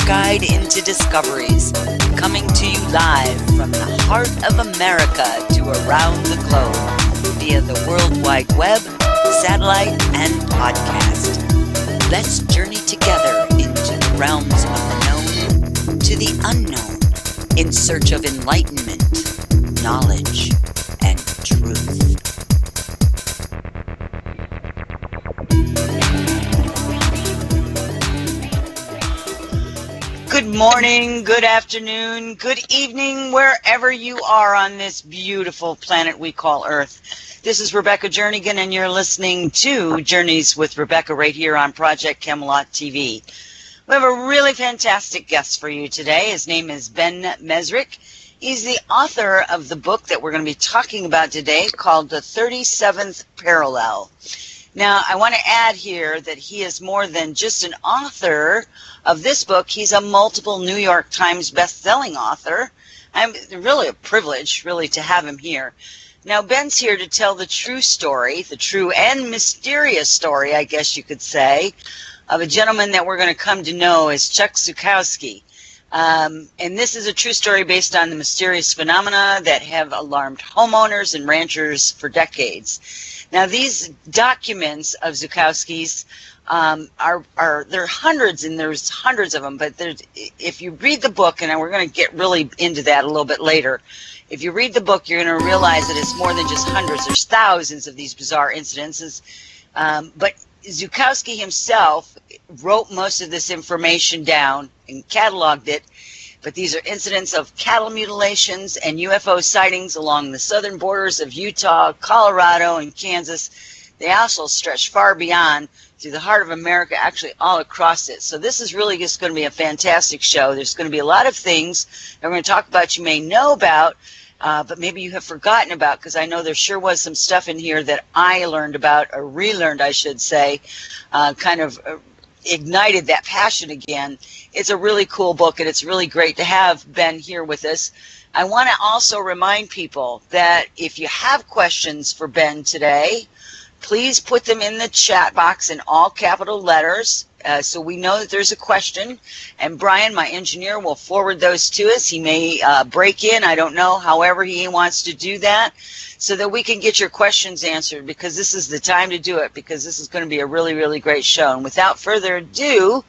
guide into discoveries, coming to you live from the heart of America to around the globe via the World Wide Web, satellite, and podcast. Let's journey together into the realms of the known to the unknown in search of enlightenment, knowledge, and truth. Good morning, good afternoon, good evening, wherever you are on this beautiful planet we call Earth. This is Rebecca Jernigan, and you're listening to Journeys with Rebecca right here on Project Camelot TV. We have a really fantastic guest for you today. His name is Ben Mezrich. He's the author of the book that we're going to be talking about today called The 37th Parallel. Now, I want to add here that he is more than just an author of this book. He's a multiple New York Times best-selling author. I'm really a privilege, really, to have him here. Now, Ben's here to tell the true story, the true and mysterious story, I guess you could say, of a gentleman that we're going to come to know as Chuck Zukowski. And this is a true story based on the mysterious phenomena that have alarmed homeowners and ranchers for decades. Now, these documents of Zukowski's there are hundreds, and there's hundreds of them, but if you read the book, and we're going to get really into that a little bit later, if you read the book, you're going to realize that it's more than just hundreds. There's thousands of these bizarre incidences, but Zukowski himself wrote most of this information down and cataloged it. But these are incidents of cattle mutilations and UFO sightings along the southern borders of Utah, Colorado, and Kansas. They also stretch far beyond through the heart of America, actually all across it. So this is really just going to be a fantastic show. There's going to be a lot of things that we're going to talk about you may know about, but maybe you have forgotten about, because I know there sure was some stuff in here that I learned about, or relearned, I should say, kind of ignited that passion again. It's a really cool book, and it's really great to have Ben here with us. I want to also remind people that if you have questions for Ben today, please put them in the chat box in all capital letters, so we know that there's a question. And Brian, my engineer, will forward those to us. He may break in, I don't know, however he wants to do that, so that we can get your questions answered, because this is the time to do it, because this is going to be a really, really great show. And without further ado,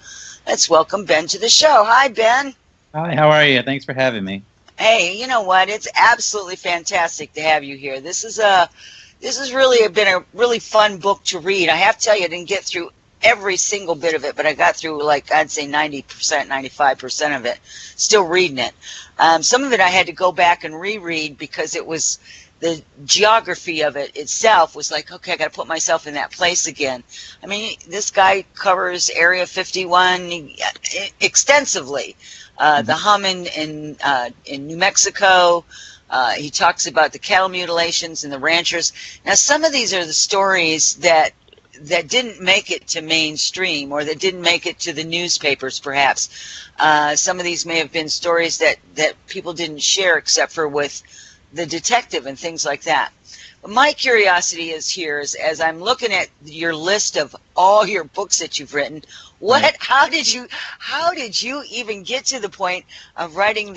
let's welcome Ben to the show. Hi, Ben. Hi, how are you? Thanks for having me. Hey, you know what? It's absolutely fantastic to have you here. This has really been a really fun book to read. I have to tell you, I didn't get through every single bit of it, but I got through, like, I'd say 90%, 95% of it, still reading it. Some of it I had to go back and reread, because it was, the geography of it itself was like, okay, I got to put myself in that place again. I mean, this guy covers Area 51 extensively. The hum in New Mexico. He talks about the cattle mutilations and the ranchers. Now, some of these are the stories that didn't make it to mainstream, or that didn't make it to the newspapers, perhaps. Some of these may have been stories that people didn't share, except for with the detective and things like that. But my curiosity is here, as I'm looking at your list of all your books that you've written, how did you even get to the point of writing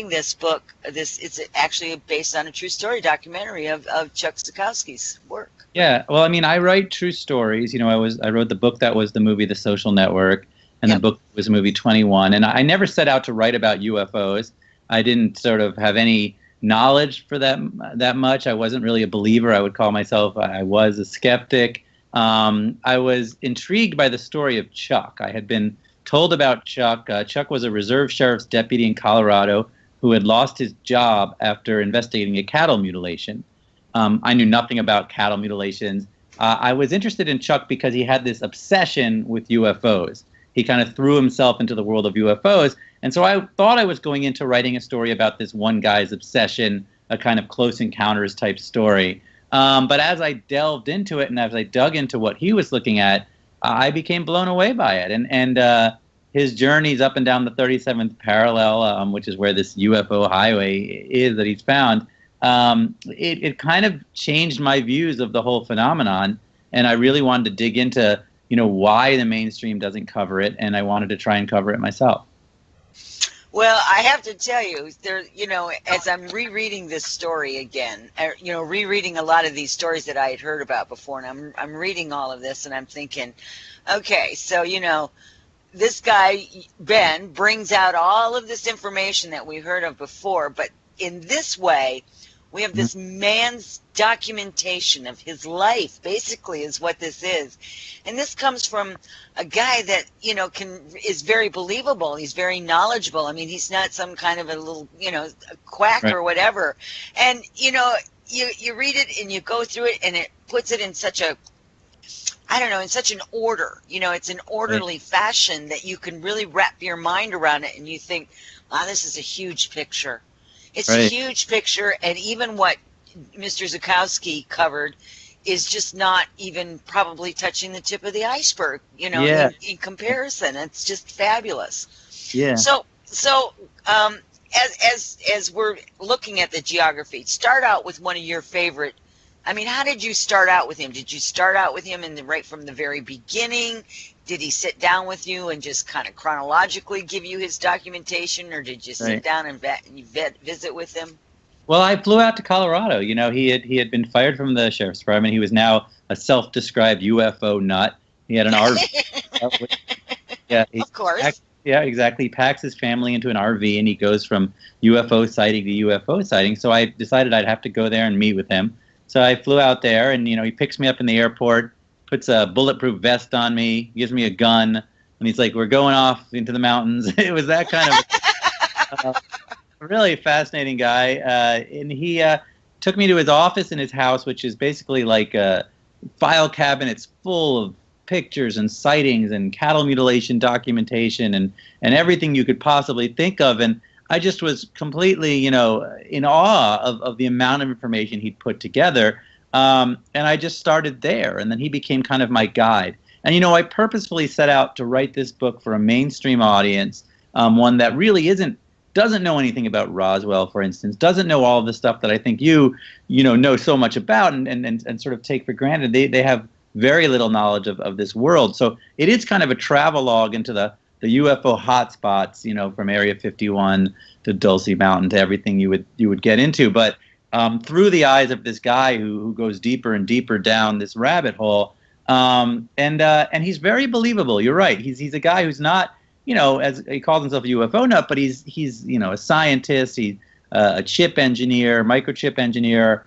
this book? It's actually based on a true story documentary of Chuck Zukowski's work. Yeah, well, I mean, I write true stories. You know, I wrote the book that was the movie The Social Network, and the book was the movie 21. And I never set out to write about UFOs. I didn't sort of have any knowledge for that much. I wasn't really a believer. I would call myself, I was a skeptic. I was intrigued by the story of Chuck. I had been told about Chuck. Chuck was a reserve sheriff's deputy in Colorado who had lost his job after investigating a cattle mutilation. I knew nothing about cattle mutilations. I was interested in Chuck because he had this obsession with UFOs. He kind of threw himself into the world of UFOs. And so I thought I was going into writing a story about this one guy's obsession, a kind of Close Encounters type story. But as I delved into it and as I dug into what he was looking at, I became blown away by it. And his journeys up and down the 37th parallel, which is where this UFO highway is that he's found, it kind of changed my views of the whole phenomenon. And I really wanted to dig into, why the mainstream doesn't cover it, and I wanted to try and cover it myself. Well, I have to tell you, as I'm rereading this story again, rereading a lot of these stories that I had heard about before, and I'm reading all of this, and I'm thinking, okay, so this guy Ben brings out all of this information that we heard of before, but in this way, we have this man's documentation of his life, basically, is what this is. And this comes from a guy that, is very believable. He's very knowledgeable. I mean, he's not some kind of a little, a quack or whatever. And, you read it and you go through it and it puts it in such a, I don't know, in such an order. It's an orderly fashion that you can really wrap your mind around it and you think, wow, this is a huge picture. It's a huge picture, and even what Mr. Zukowski covered is just not even probably touching the tip of the iceberg, in comparison. It's just fabulous. Yeah. So as we're looking at the geography, start out with one of your favorite. I mean, how did you start out with him? Did you start out with him right from the very beginning? Did he sit down with you and just kind of chronologically give you his documentation, or did you sit down and visit with him? Well, I flew out to Colorado. He had been fired from the sheriff's department. He was now a self-described UFO nut. He had an RV. Of course. Exactly. He packs his family into an RV, and he goes from UFO sighting to UFO sighting. So I decided I'd have to go there and meet with him. So I flew out there, and he picks me up in the airport, puts a bulletproof vest on me, gives me a gun, and he's like, "We're going off into the mountains." It was that kind of a really fascinating guy, and he took me to his office in his house, which is basically like file cabinets full of pictures and sightings and cattle mutilation documentation and everything you could possibly think of. And I just was completely, in awe of the amount of information he'd put together. And I just started there. And then he became kind of my guide. And, I purposefully set out to write this book for a mainstream audience, one that really doesn't know anything about Roswell, for instance, doesn't know all of the stuff that I think you know so much about and sort of take for granted. They have very little knowledge of this world. So it is kind of a travelogue into the UFO hotspots, from Area 51 to Dulce Mountain to everything you would get into. But through the eyes of this guy who goes deeper and deeper down this rabbit hole, and he's very believable. You're right. He's a guy who's not, as he calls himself a UFO nut, but he's a scientist. He's a chip engineer, microchip engineer.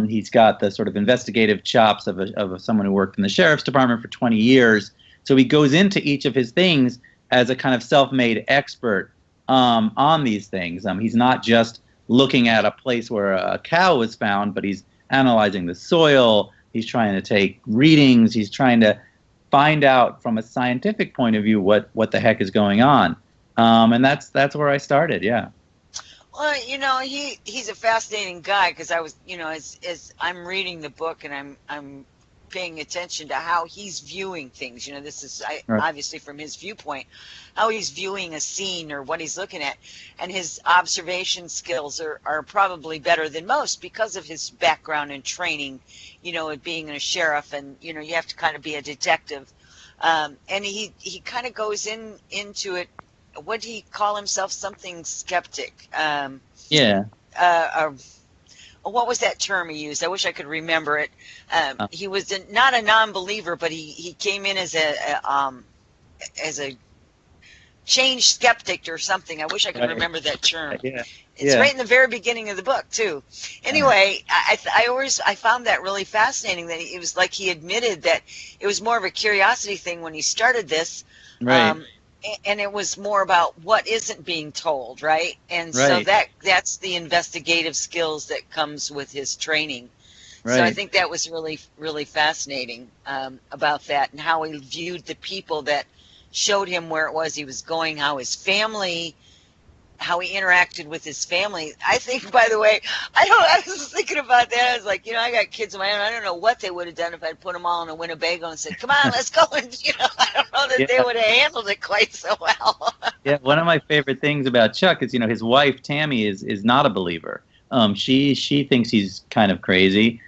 He's got the sort of investigative chops of someone who worked in the sheriff's department for 20 years. So he goes into each of his things as a kind of self-made expert on these things. He's not just looking at a place where a cow was found, but he's analyzing the soil. He's trying to take readings. He's trying to find out from a scientific point of view what the heck is going on. And that's where I started. Yeah. Well, he's a fascinating guy because I was, as I'm reading the book and I'm paying attention to how he's viewing things. This is obviously from his viewpoint, how he's viewing a scene or what he's looking at. And his observation skills are probably better than most because of his background and training, at being a sheriff. And, you have to kind of be a detective. And he kind of goes into it. What did he call himself? Something skeptic. What was that term he used? I wish I could remember it. He was not a non-believer, but he came in as a changed skeptic or something. I wish I could remember that term. It's right in the very beginning of the book too. Anyway, I found that really fascinating. That it was like he admitted that it was more of a curiosity thing when he started this. Right. And it was more about what isn't being told, right? And so that's the investigative skills that comes with his training. Right. So I think that was really, really fascinating about that and how he viewed the people that showed him where it was he was going, how he interacted with his family. I think, by the way, I was thinking about that. I was like, I got kids of my own. I don't know what they would have done if I'd put them all in a Winnebago and said, come on, let's go. And, I don't know that they would have handled it quite so well. Yeah, one of my favorite things about Chuck is, his wife, Tammy, is not a believer. She thinks he's kind of crazy.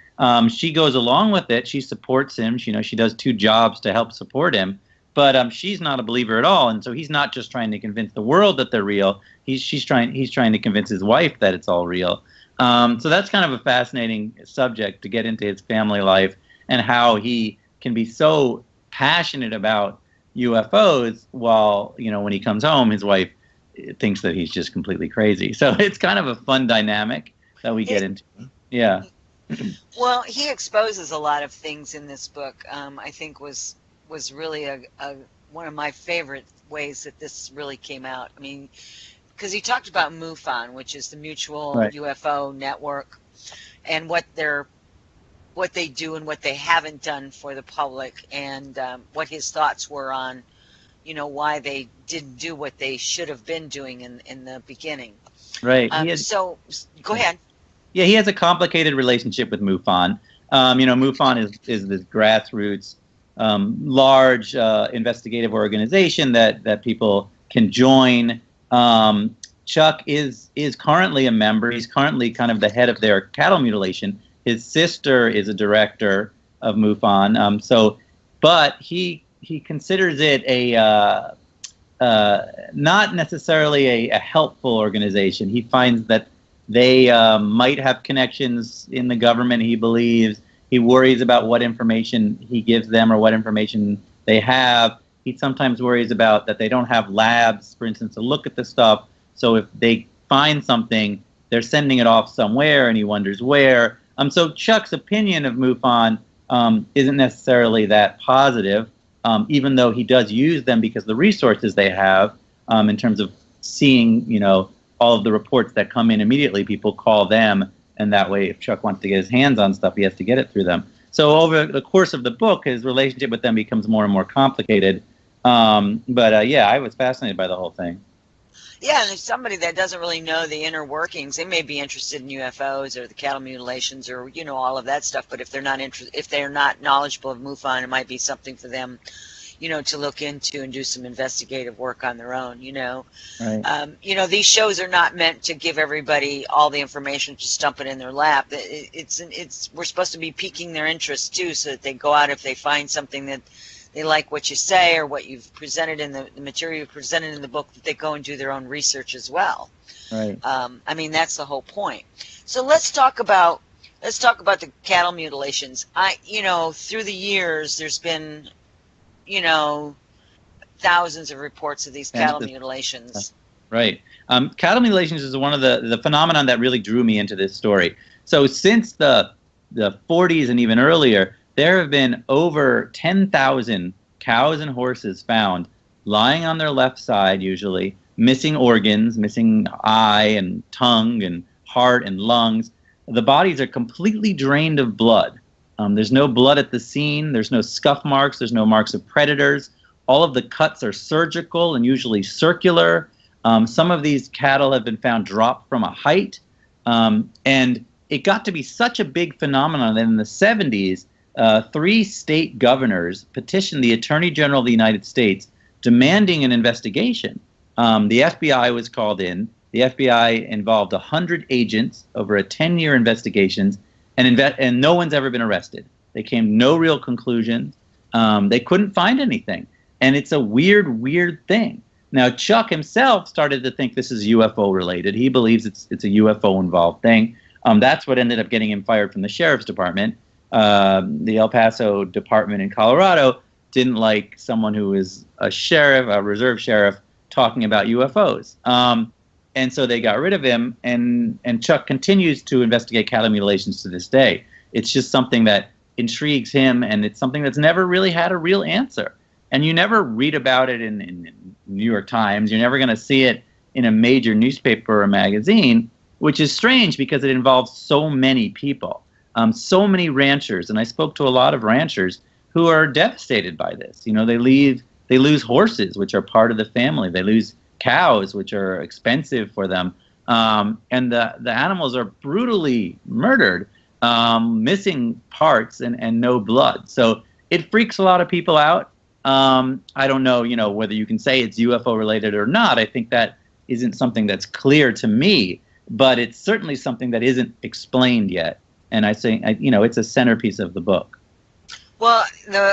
She goes along with it. She supports him. She does 2 jobs to help support him. but she's not a believer at all, and so he's not just trying to convince the world that they're real. He's trying to convince his wife that it's all real. So that's kind of a fascinating subject to get into his family life and how he can be so passionate about UFOs while, when he comes home, his wife thinks that he's just completely crazy. So it's kind of a fun dynamic that we get into. Yeah. Well, he exposes a lot of things in this book. I think was really one of my favorite ways that this really came out. I mean, because he talked about MUFON, which is the Mutual UFO Network, and what they do and what they haven't done for the public, and what his thoughts were on, why they didn't do what they should have been doing in the beginning. Right. So go ahead. Yeah, he has a complicated relationship with MUFON. MUFON is this grassroots, large investigative organization that people can join. Chuck is currently a member. He's currently kind of the head of their cattle mutilation. His sister is a director of MUFON. But he considers it a not necessarily a helpful organization. He finds that they might have connections in the government, he believes. He worries about what information he gives them or what information they have. He sometimes worries about that they don't have labs, for instance, to look at the stuff. So if they find something, they're sending it off somewhere, and he wonders where. So Chuck's opinion of MUFON isn't necessarily that positive, even though he does use them because the resources they have in terms of seeing, all of the reports that come in immediately, people call them, and that way if Chuck wants to get his hands on stuff, he has to get it through them. So over the course of the book, his relationship with them becomes more and more complicated. I was fascinated by the whole thing. Yeah, and if somebody that doesn't really know the inner workings, they may be interested in UFOs or the cattle mutilations or all of that stuff. But if they're not knowledgeable of MUFON, it might be something for them, to look into and do some investigative work on their own. Right. These shows are not meant to give everybody all the information, just dump it in their lap. We're supposed to be piquing their interest too, so that they go out if they find something that they like what you say or what you've presented in the material you've presented in the book, that they go and do their own research as well. Right. That's the whole point. So let's talk about the cattle mutilations. Through the years, there's been, thousands of reports of these cattle mutilations. Right. Cattle mutilations is one of the phenomenon that really drew me into this story. So since the 40s and even earlier, there have been over 10,000 cows and horses found lying on their left side, usually, missing organs, missing eye and tongue and heart and lungs. The bodies are completely drained of blood. There's no blood at the scene. There's no scuff marks. There's no marks of predators. All of the cuts are surgical and usually circular. Some of these cattle have been found dropped from a height. And it got to be such a big phenomenon that in the 70s, 3 state governors petitioned the Attorney General of the United States demanding an investigation. The FBI was called in. The FBI involved 100 agents over a 10-year investigation, and no one's ever been arrested. They came to no real conclusions. They couldn't find anything. And it's a weird thing. Now, Chuck himself started to think this is UFO related. He believes it's a UFO involved thing. That's what ended up getting him fired from the sheriff's department. The El Paso department in Colorado didn't like someone who is a sheriff, a reserve sheriff, talking about UFOs. And so they got rid of him, and Chuck continues to investigate cattle mutilations to this day. It's just something that intrigues him, and it's something that's never really had a real answer. And you never read about it in New York Times. You're never going to see it in a major newspaper or magazine, which is strange because it involves so many people. So many ranchers, and I spoke to a lot of ranchers who are devastated by this. They lose horses, which are part of the family. They lose cows, which are expensive for them, and the animals are brutally murdered, missing parts and no blood. So it freaks a lot of people out. I don't know, whether you can say it's UFO related or not. I think that isn't something that's clear to me, but it's certainly something that isn't explained yet. And I say, it's a centerpiece of the book. Well,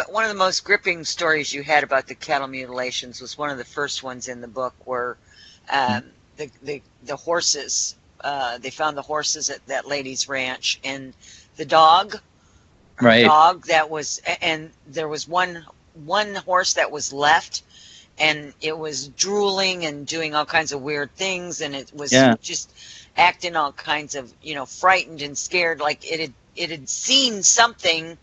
one of the most gripping stories you had about the cattle mutilations was one of the first ones in the book, where um, the horses, they found the horses at that lady's ranch, and the dog, her Right. dog that was, and there was one horse that was left, and it was drooling and doing all kinds of weird things, and it was Yeah. just acting all kinds of, frightened and scared, like it had seen something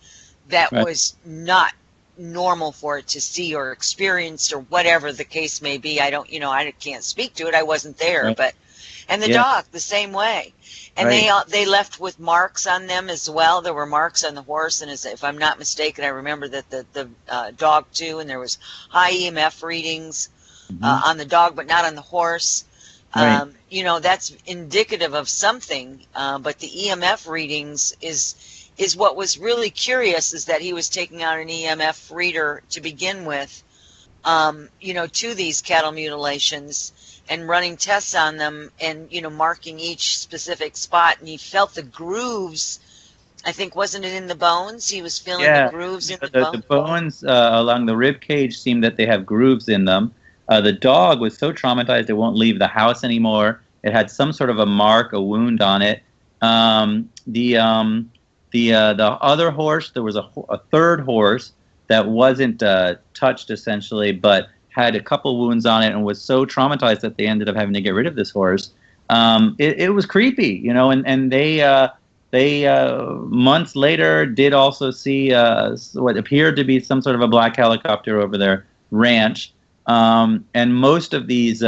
that Right. was not normal for it to see or experience, or whatever the case may be. I don't, I can't speak to it. I wasn't there, Right. but, and the Yeah. dog the same way. And Right. they left with marks on them as well. There were marks on the horse, and if I'm not mistaken, I remember that the dog too, and there was high EMF readings Mhm. on the dog, but not on the horse. Right. That's indicative of something, but the EMF readings is what was really curious, is that he was taking out an EMF reader to begin with, to these cattle mutilations, and running tests on them, and marking each specific spot, and he felt the grooves. I think, wasn't it in the bones? He was feeling the Yeah. grooves in the The bone. bones along the rib cage seem that they have grooves in them. The dog was so traumatized it won't leave the house anymore. It had some sort of a mark, a wound on it. The other horse, there was a third horse that wasn't touched essentially, but had a couple wounds on it and was so traumatized that they ended up having to get rid of this horse. It was creepy, and they months later did also see what appeared to be some sort of a black helicopter over their ranch. And most of these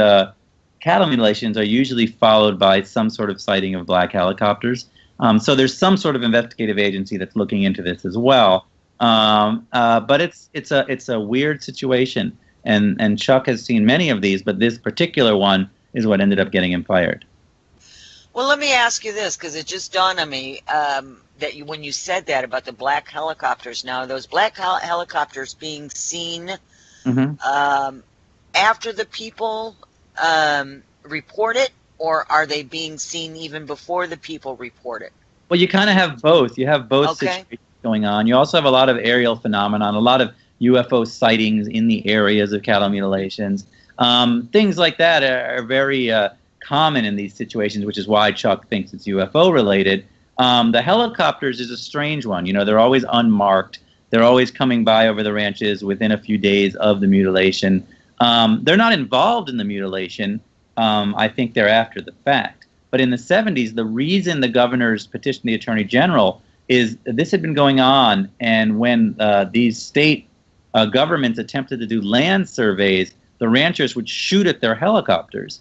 cattle mutilations are usually followed by some sort of sighting of black helicopters. So there's some sort of investigative agency that's looking into this as well. But it's a weird situation, and Chuck has seen many of these, but this particular one is what ended up getting him fired. Well, let me ask you this, because it just dawned on me that when you said that about the black helicopters, now those black helicopters being seen Mm-hmm. after the people report it, or are they being seen even before the people report it? Well, you kind of have both. You have both Okay. situations going on. You also have a lot of aerial phenomenon, a lot of UFO sightings in the areas of cattle mutilations. Things like that are very common in these situations, which is why Chuck thinks it's UFO related. The helicopters is a strange one. They're always unmarked. They're always coming by over the ranches within a few days of the mutilation. They're not involved in the mutilation. I think they're after the fact. But in the 70s, the reason the governors petitioned the attorney general is this had been going on, and when these state governments attempted to do land surveys, the ranchers would shoot at their helicopters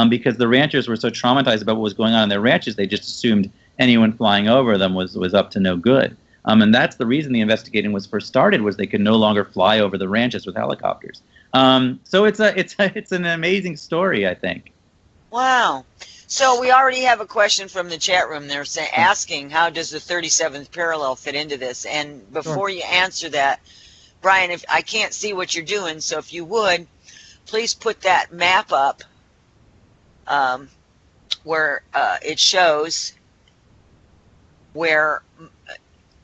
because the ranchers were so traumatized about what was going on in their ranches, they just assumed anyone flying over them was up to no good. And that's the reason the investigating was first started, was they could no longer fly over the ranches with helicopters. So it's an amazing story, I think. Wow. So we already have a question from the chat room. They're asking, how does the 37th parallel fit into this? And before you answer that, Brian, if I can't see what you're doing, so if you would, please put that map up where it shows where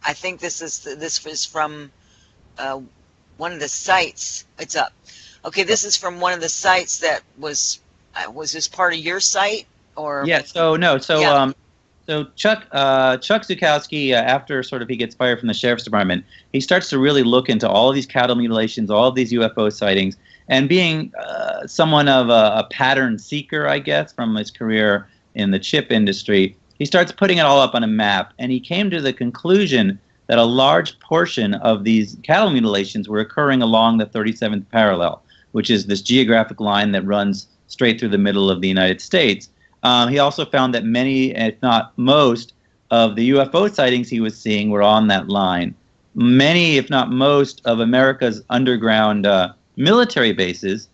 I think this is from one of the sites. It's up. Okay, this is from one of the sites that was this part of your site, or? Yeah. So no. So Yeah. So Chuck Zukowski, after sort of he gets fired from the sheriff's department, he starts to really look into all of these cattle mutilations, all of these UFO sightings, and being someone of a pattern seeker, I guess, from his career in the chip industry, he starts putting it all up on a map, and he came to the conclusion that a large portion of these cattle mutilations were occurring along the 37th parallel, which is this geographic line that runs straight through the middle of the United States. He also found that many, if not most, of the UFO sightings he was seeing were on that line. Many, if not most, of America's underground military bases,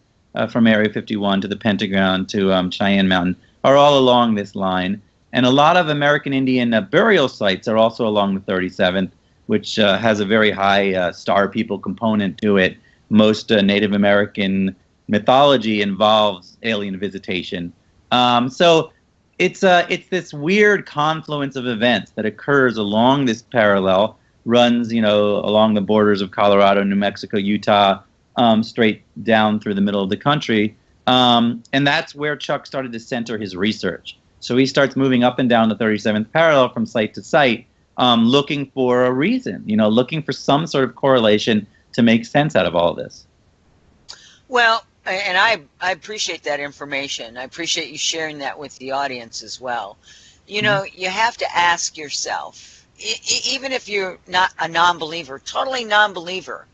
from Area 51 to the Pentagon to Cheyenne Mountain, are all along this line. And a lot of American Indian burial sites are also along the 37th, which has a very high Star People component to it. Most Native American mythology involves alien visitation. So it's this weird confluence of events that occurs along this parallel. runs, along the borders of Colorado, New Mexico, Utah, straight down through the middle of the country. And that's where Chuck started to center his research. So he starts moving up and down the 37th parallel from site to site, looking for a reason, looking for some sort of correlation to make sense out of all of this. Well, and I appreciate that information. I appreciate you sharing that with the audience as well. You have to ask yourself, even if you're not a non-believer, totally non-believer,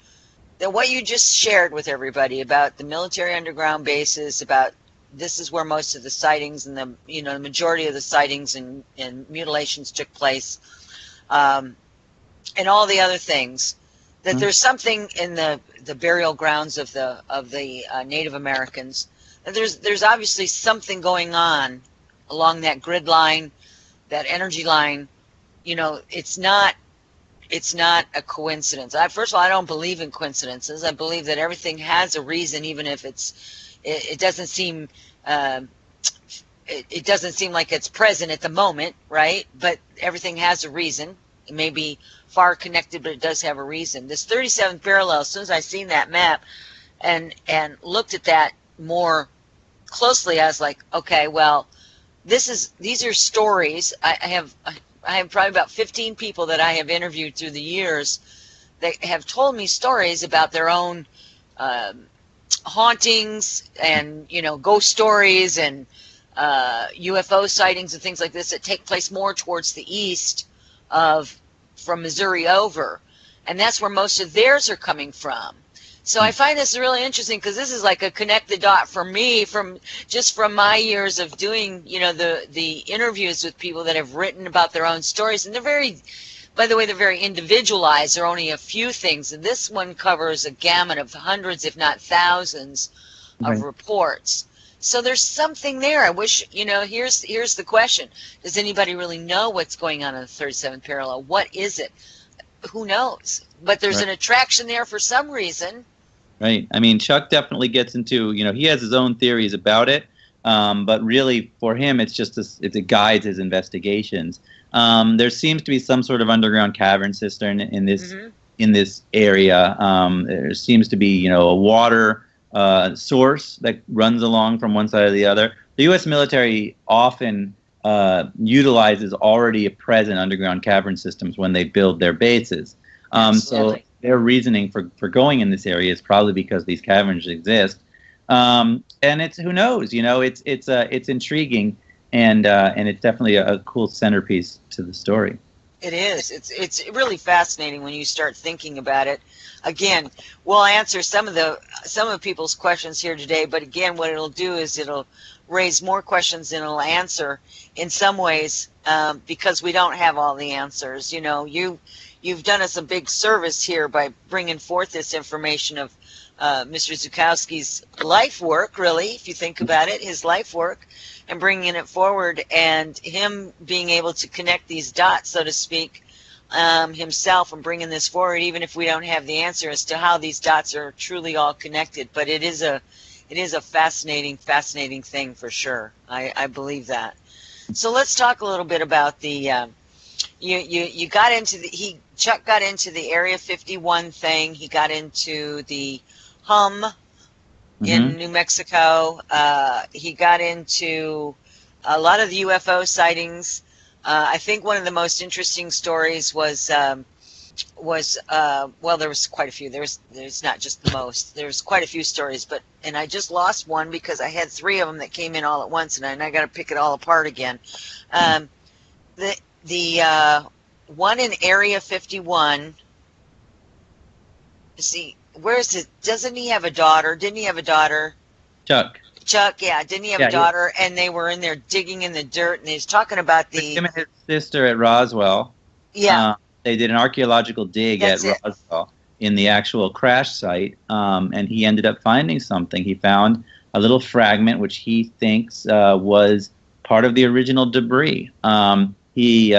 that what you just shared with everybody about the military underground bases, about this is where most of the sightings and the majority of the sightings and mutilations took place, and all the other things, that there's something in the burial grounds of the Native Americans. And there's obviously something going on along that grid line, that energy line. It's not a coincidence. First of all, I don't believe in coincidences. I believe that everything has a reason, even if it doesn't seem it doesn't seem like it's present at the moment, right? But everything has a reason. It may be far connected, but it does have a reason. This 37th parallel, as soon as I seen that map and looked at that more closely, I was like, okay, well, these are stories. I have probably about 15 people that I have interviewed through the years that have told me stories about their own hauntings and ghost stories and UFO sightings and things like this that take place more towards the east from Missouri over, and that's where most of theirs are coming from. So I find this really interesting because this is like a connect the dot for me from my years of doing the interviews with people that have written about their own stories, and they're very individualized. There are only a few things, and this one covers a gamut of hundreds, if not thousands, of reports. So there's something there. I wish, here's the question. Does anybody really know what's going on in the 37th parallel? What is it? Who knows? But there's an attraction there for some reason. Right. I mean, Chuck definitely gets into, he has his own theories about it, but really for him, it guides his investigations. There seems to be some sort of underground cavern cistern in this area. There seems to be, a water source that runs along from one side or the other. The U.S. military often utilizes already present underground cavern systems when they build their bases. So their reasoning for going in this area is probably because these caverns exist. And it's, who knows, it's intriguing, and it's definitely a cool centerpiece to the story. It is. It's really fascinating when you start thinking about it. Again, we'll answer some of people's questions here today, but again, what it'll do is it'll raise more questions than it'll answer in some ways, because we don't have all the answers. You've done us a big service here by bringing forth this information of Mr. Zukowski's life work, really, if you think about it, his life work, and bringing it forward, and him being able to connect these dots, so to speak, himself, and bringing this forward, even if we don't have the answer as to how these dots are truly all connected. But it is a fascinating thing for sure. I believe that. So let's talk a little bit about the you got into Chuck got into the Area 51 thing. He got into the hum in New Mexico. He got into a lot of the UFO sightings. I think one of the most interesting stories was well, there was quite a few. There's not just the most. There's quite a few stories, and I just lost one because I had 3 of them that came in all at once, and I got to pick it all apart again. The one in Area 51. See, where is it? Doesn't he have a daughter? Didn't he have a daughter? Chuck, yeah. Didn't he have a daughter? Yeah. And they were in there digging in the dirt, and he's talking about him and his sister at Roswell. Yeah. They did an archaeological dig at Roswell in the actual crash site, and he ended up finding something. He found a little fragment which he thinks was part of the original debris. He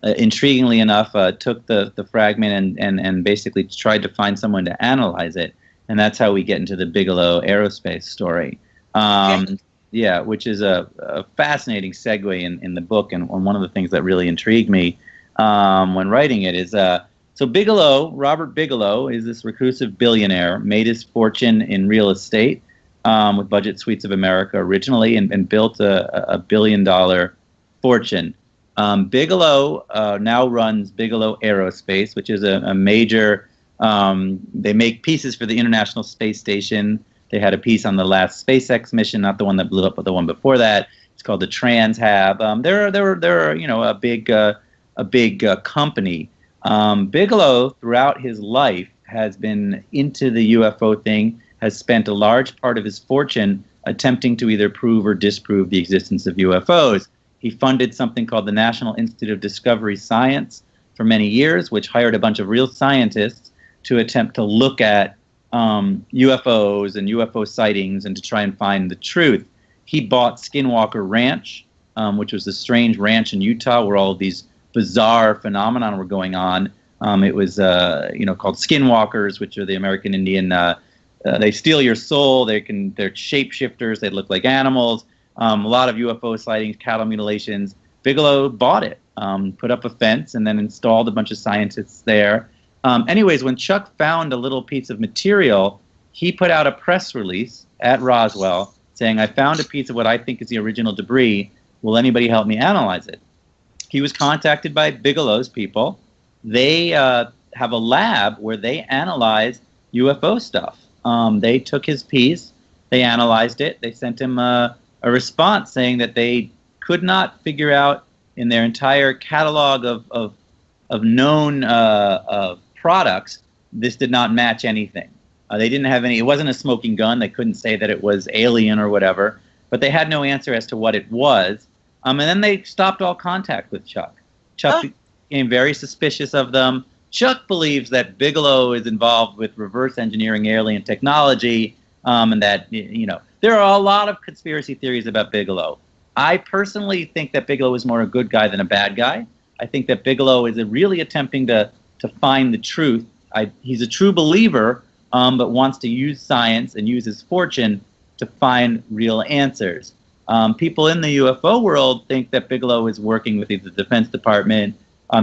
intriguingly enough, took the fragment and basically tried to find someone to analyze it. And that's how we get into the Bigelow aerospace story. Yeah, which is a fascinating segue in the book. And one of the things that really intrigued me when writing it is So Bigelow, Robert Bigelow, is this reclusive billionaire, made his fortune in real estate with Budget Suites of America originally, and built a $1 billion fortune. Bigelow now runs Bigelow Aerospace, which is a major. They make pieces for the International Space Station. They had a piece on the last SpaceX mission, not the one that blew up, but the one before that. It's called the Transhab. They're a big company. Bigelow, throughout his life, has been into the UFO thing. Has spent a large part of his fortune attempting to either prove or disprove the existence of UFOs. He funded something called the National Institute of Discovery Science for many years, which hired a bunch of real scientists to attempt to look at UFOs and UFO sightings and to try and find the truth. He bought Skinwalker Ranch, which was a strange ranch in Utah where all of these bizarre phenomena were going on. It was called Skinwalkers, which are the American Indian. They steal your soul. They're shapeshifters. They look like animals. A lot of UFO sightings, cattle mutilations. Bigelow bought it, put up a fence, and then installed a bunch of scientists there. Anyways, when Chuck found a little piece of material, he put out a press release at Roswell saying, "I found a piece of what I think is the original debris. Will anybody help me analyze it?" He was contacted by Bigelow's people. They have a lab where they analyze UFO stuff. They took his piece, they analyzed it, they sent him a response saying that they could not figure out in their entire catalog of known products, this did not match anything. They didn't have any, it wasn't a smoking gun, they couldn't say that it was alien or whatever, but they had no answer as to what it was. And then they stopped all contact with Chuck. Chuck became very suspicious of them. Chuck believes that Bigelow is involved with reverse engineering alien technology, and that, there are a lot of conspiracy theories about Bigelow. I personally think that Bigelow is more a good guy than a bad guy. I think that Bigelow is really attempting to find the truth. He's a true believer, but wants to use science and use his fortune to find real answers. People in the UFO world think that Bigelow is working with the Defense Department.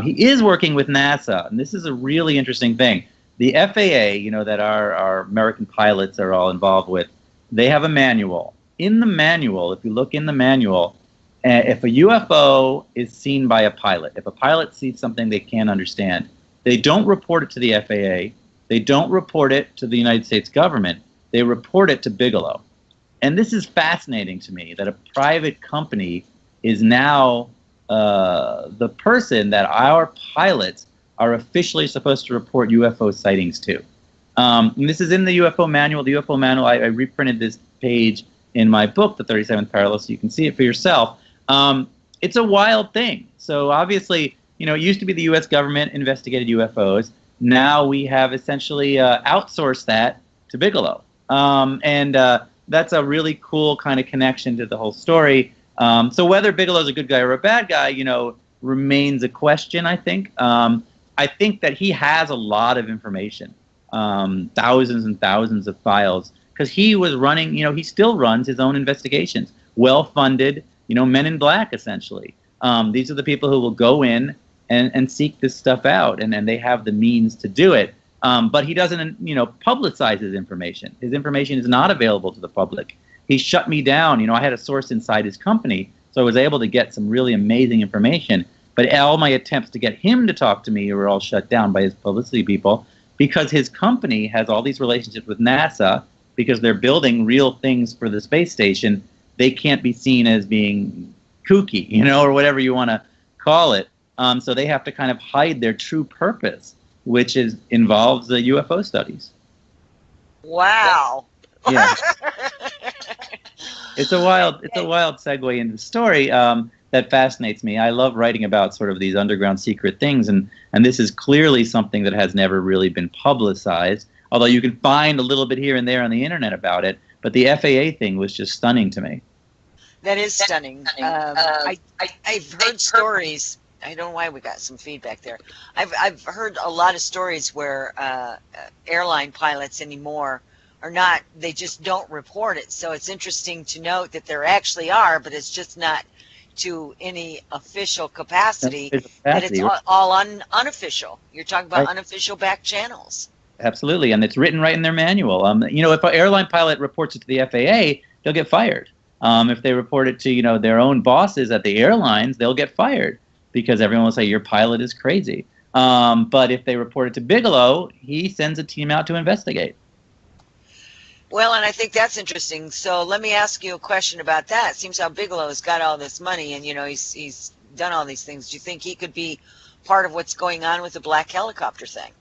He is working with NASA, and this is a really interesting thing. The FAA, that our American pilots are all involved with, they have a manual. In the manual, if you look in the manual, if a UFO is seen by a pilot, if a pilot sees something they can't understand, they don't report it to the FAA. They don't report it to the United States government. They report it to Bigelow. And this is fascinating to me, that a private company is now the person that our pilots are officially supposed to report UFO sightings to. And this is in the UFO manual. The UFO manual, I reprinted this page in my book, The 37th Parallel, so you can see it for yourself. It's a wild thing. So obviously, it used to be the U.S. government investigated UFOs. Now we have essentially outsourced that to Bigelow. And that's a really cool kind of connection to the whole story. So whether Bigelow's a good guy or a bad guy, remains a question, I think. I think that he has a lot of information, thousands and thousands of files, because he was running, he still runs his own investigations, well-funded, Men in Black, essentially. These are the people who will go in and seek this stuff out, and they have the means to do it. But he doesn't, publicize his information. His information is not available to the public. He shut me down. I had a source inside his company, so I was able to get some really amazing information. But all my attempts to get him to talk to me were all shut down by his publicity people, because his company has all these relationships with NASA, because they're building real things for the space station. They can't be seen as being kooky, or whatever you want to call it. So they have to kind of hide their true purpose, which involves the UFO studies. Wow. Yeah. It's a wild segue into the story that fascinates me. I love writing about sort of these underground secret things, and this is clearly something that has never really been publicized, although you can find a little bit here and there on the internet about it. But the FAA thing was just stunning to me. That is stunning. I've heard stories. I don't know why we got some feedback there. I've heard a lot of stories where airline pilots anymore are not, they just don't report it. So it's interesting to note that there actually are, but it's just not, to any official capacity, Official that it's capacity, all unofficial. You're talking about right? unofficial back channels. Absolutely, and it's written right in their manual. If an airline pilot reports it to the FAA, they'll get fired. If they report it to their own bosses at the airlines, they'll get fired because everyone will say your pilot is crazy. But if they report it to Bigelow, he sends a team out to investigate. Well, and I think that's interesting. So let me ask you a question about that. It seems how Bigelow's got all this money, and he's done all these things. Do you think he could be part of what's going on with the black helicopter thing?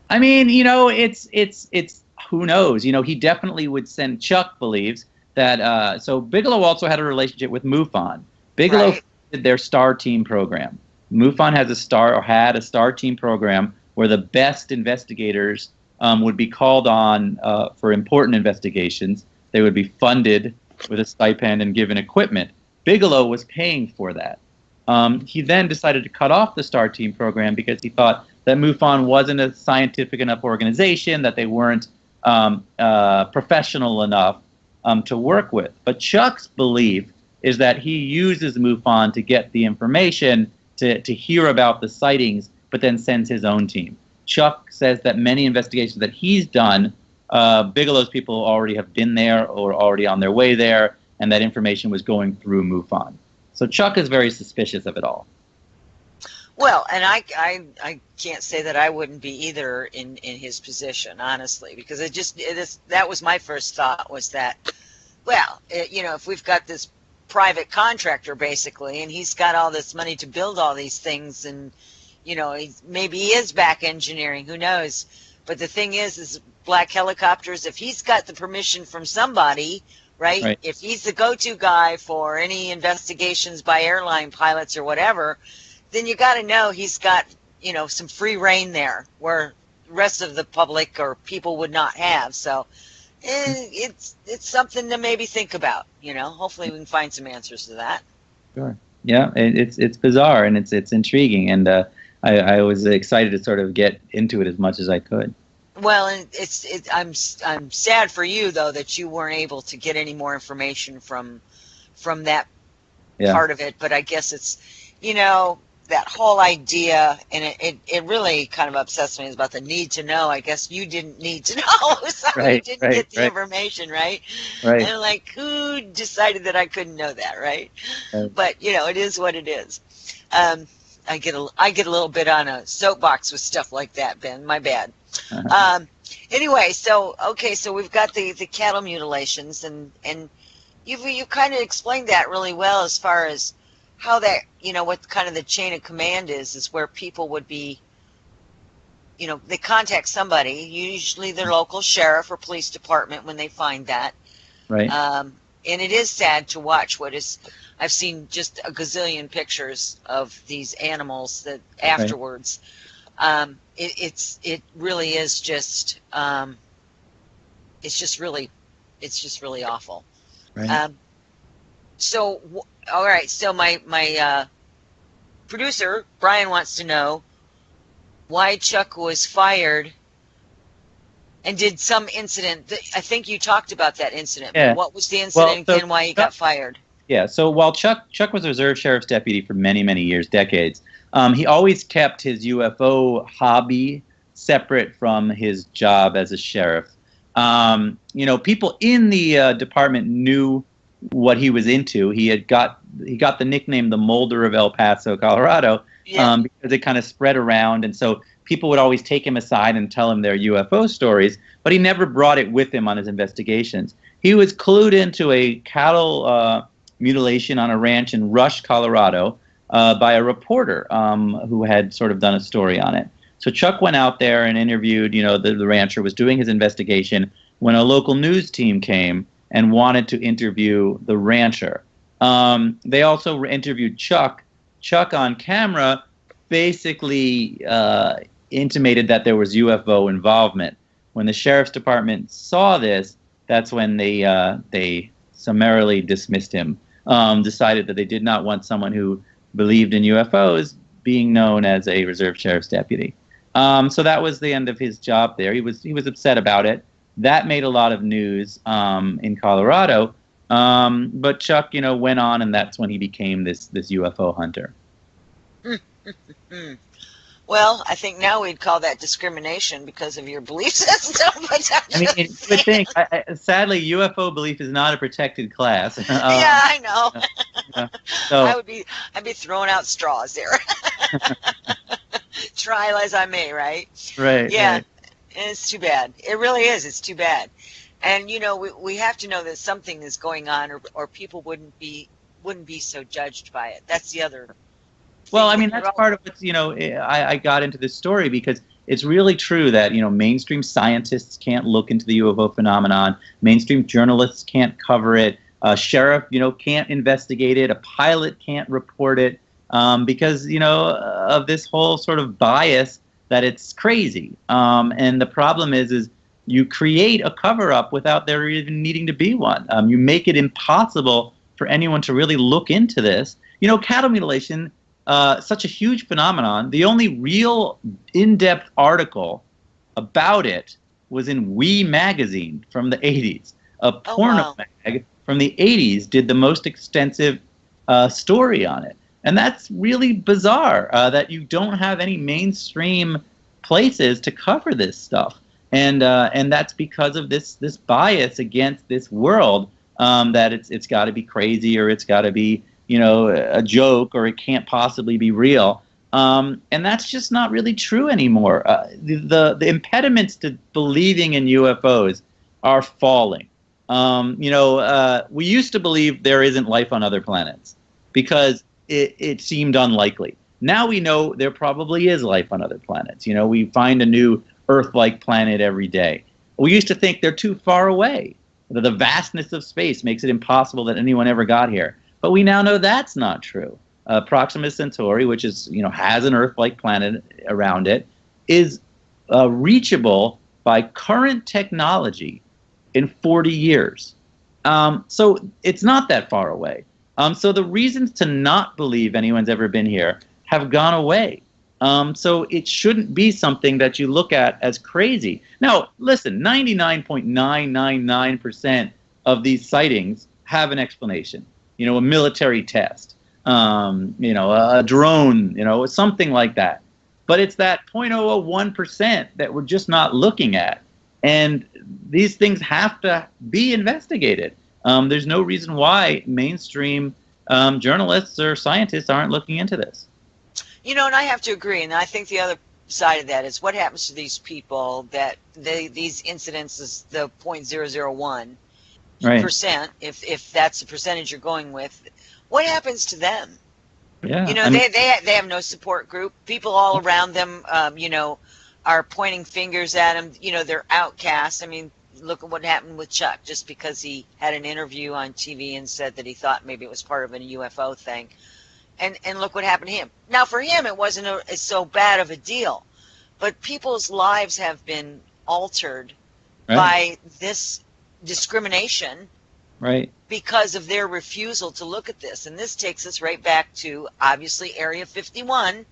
I mean, it's who knows? He definitely would send. Chuck believes that. So Bigelow also had a relationship with MUFON. Bigelow did their Star Team program. MUFON had a Star Team program where the best investigators would be called on for important investigations. They would be funded with a stipend and given equipment. Bigelow was paying for that. He then decided to cut off the Star Team program because he thought that MUFON wasn't a scientific enough organization, that they weren't professional enough to work with. But Chuck's belief is that he uses MUFON to get the information, to hear about the sightings, but then sends his own team. Chuck says that many investigations that he's done, Bigelow's people already have been there or already on their way there, and that information was going through MUFON. So Chuck is very suspicious of it all. Well, and I can't say that I wouldn't be either in his position, honestly, because that was my first thought, was that, well, if we've got this private contractor basically, and he's got all this money to build all these things, and maybe he is back engineering, who knows? But the thing is black helicopters, if he's got the permission from somebody, right? If he's the go-to guy for any investigations by airline pilots or whatever, then you got to know he's got, some free reign there where the rest of the public or people would not have. So it's something to maybe think about, Hopefully we can find some answers to that. Sure. Yeah, it's bizarre and it's intriguing, and I was excited to sort of get into it as much as I could. Well, and I'm sad for you though that you weren't able to get any more information from that part of it. But I guess it's that whole idea, and it really kind of upsets me, is about the need to know. I guess you didn't need to know, so you didn't get the information, right? And like, who decided that I couldn't know that, right? But it is what it is. I get a little bit on a soapbox with stuff like that, Ben. My bad. Anyway, so we've got the cattle mutilations, and you kind of explained that really well as far as how that, what kind of the chain of command is where people would be, they contact somebody, usually their local sheriff or police department when they find that. Right. And it is sad to watch I've seen just a gazillion pictures of these animals that afterwards, it really is just, it's just really awful. Right. So, all right. So my producer, Brian, wants to know why Chuck was fired and did some incident. I think you talked about that incident. Yeah. What was the incident and why he got fired? Yeah. So while Chuck was a reserve sheriff's deputy for many, many years, decades, he always kept his UFO hobby separate from his job as a sheriff. People in the department knew what he was into. He got the nickname the Mulder of El Paso, Colorado, because it kind of spread around, and so people would always take him aside and tell him their UFO stories, but he never brought it with him on his investigations. He was clued into a cattle mutilation on a ranch in Rush, Colorado, by a reporter who had sort of done a story on it. So Chuck went out there and interviewed, the rancher, was doing his investigation when a local news team came and wanted to interview the rancher. They also interviewed Chuck. Chuck on camera basically intimated that there was UFO involvement. When the sheriff's department saw this, that's when they summarily dismissed him, decided that they did not want someone who believed in UFOs being known as a reserve sheriff's deputy. So that was the end of his job there. He was upset about it. That made a lot of news in Colorado. But Chuck, went on, and that's when he became this UFO hunter. Well, I think now we'd call that discrimination because of your belief system. I mean, you would think. Sadly, UFO belief is not a protected class. Yeah, I know. So I'd be throwing out straws there. Try as I may, right? Right. Yeah, right. And it's too bad. It really is. It's too bad. And we have to know that something is going on, or people wouldn't be so judged by it. That's the other. Well, I mean, that's part of what's, I got into this story because it's really true that, mainstream scientists can't look into the UFO phenomenon. Mainstream journalists can't cover it. A sheriff, can't investigate it. A pilot can't report it because, of this whole sort of bias that it's crazy. And the problem is you create a cover-up without there even needing to be one. You make it impossible for anyone to really look into this. Cattle mutilation, such a huge phenomenon. The only real in-depth article about it was in We magazine from the 80s. A porno mag from the 80s did the most extensive story on it. And that's really bizarre that you don't have any mainstream places to cover this stuff. And that's because of this bias against this world that it's got to be crazy, or it's got to be a joke, or it can't possibly be real. And that's just not really true anymore. The impediments to believing in UFOs are falling. We used to believe there isn't life on other planets because it seemed unlikely. Now we know there probably is life on other planets. We find a new Earth-like planet every day. We used to think they're too far away. The vastness of space makes it impossible that anyone ever got here. But we now know that's not true. Proxima Centauri, which is has an Earth-like planet around it, is reachable by current technology in 40 years. So it's not that far away. So the reasons to not believe anyone's ever been here have gone away. So it shouldn't be something that you look at as crazy. Now, listen, 99.999% of these sightings have an explanation. A military test, a drone, something like that. But it's that 0.001% that we're just not looking at. And these things have to be investigated. There's no reason why mainstream journalists or scientists aren't looking into this. And I have to agree. And I think the other side of that is what happens to these people that these incidents is the 0.001%, right, if that's the percentage you're going with. What happens to them? Yeah, they have no support group. People all around them, are pointing fingers at them. They're outcasts. I mean, look at what happened with Chuck. Just because he had an interview on TV and said that he thought maybe it was part of a UFO thing. And look what happened to him. Now, for him, it wasn't so bad of a deal. But people's lives have been altered by this discrimination, right, because of their refusal to look at this. And this takes us right back to, obviously, Area 51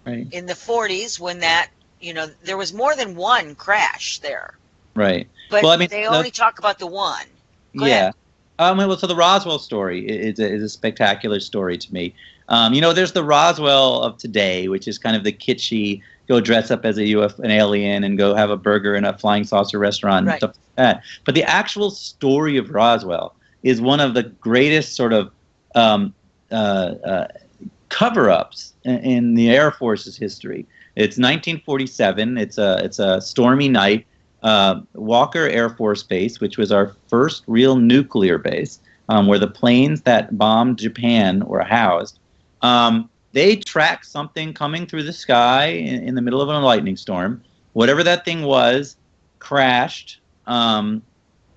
in the 40s when that, there was more than one crash there. Right. But they only talk about the one. Go ahead. So the Roswell story is a spectacular story to me. There's the Roswell of today, which is kind of the kitschy, go dress up as an alien and go have a burger in a flying saucer restaurant and stuff like that. But the actual story of Roswell is one of the greatest sort of cover-ups in the Air Force's history. It's 1947. It's a stormy night. Walker Air Force Base, which was our first real nuclear base, where the planes that bombed Japan were housed. They tracked something coming through the sky in the middle of a lightning storm. Whatever that thing was, crashed.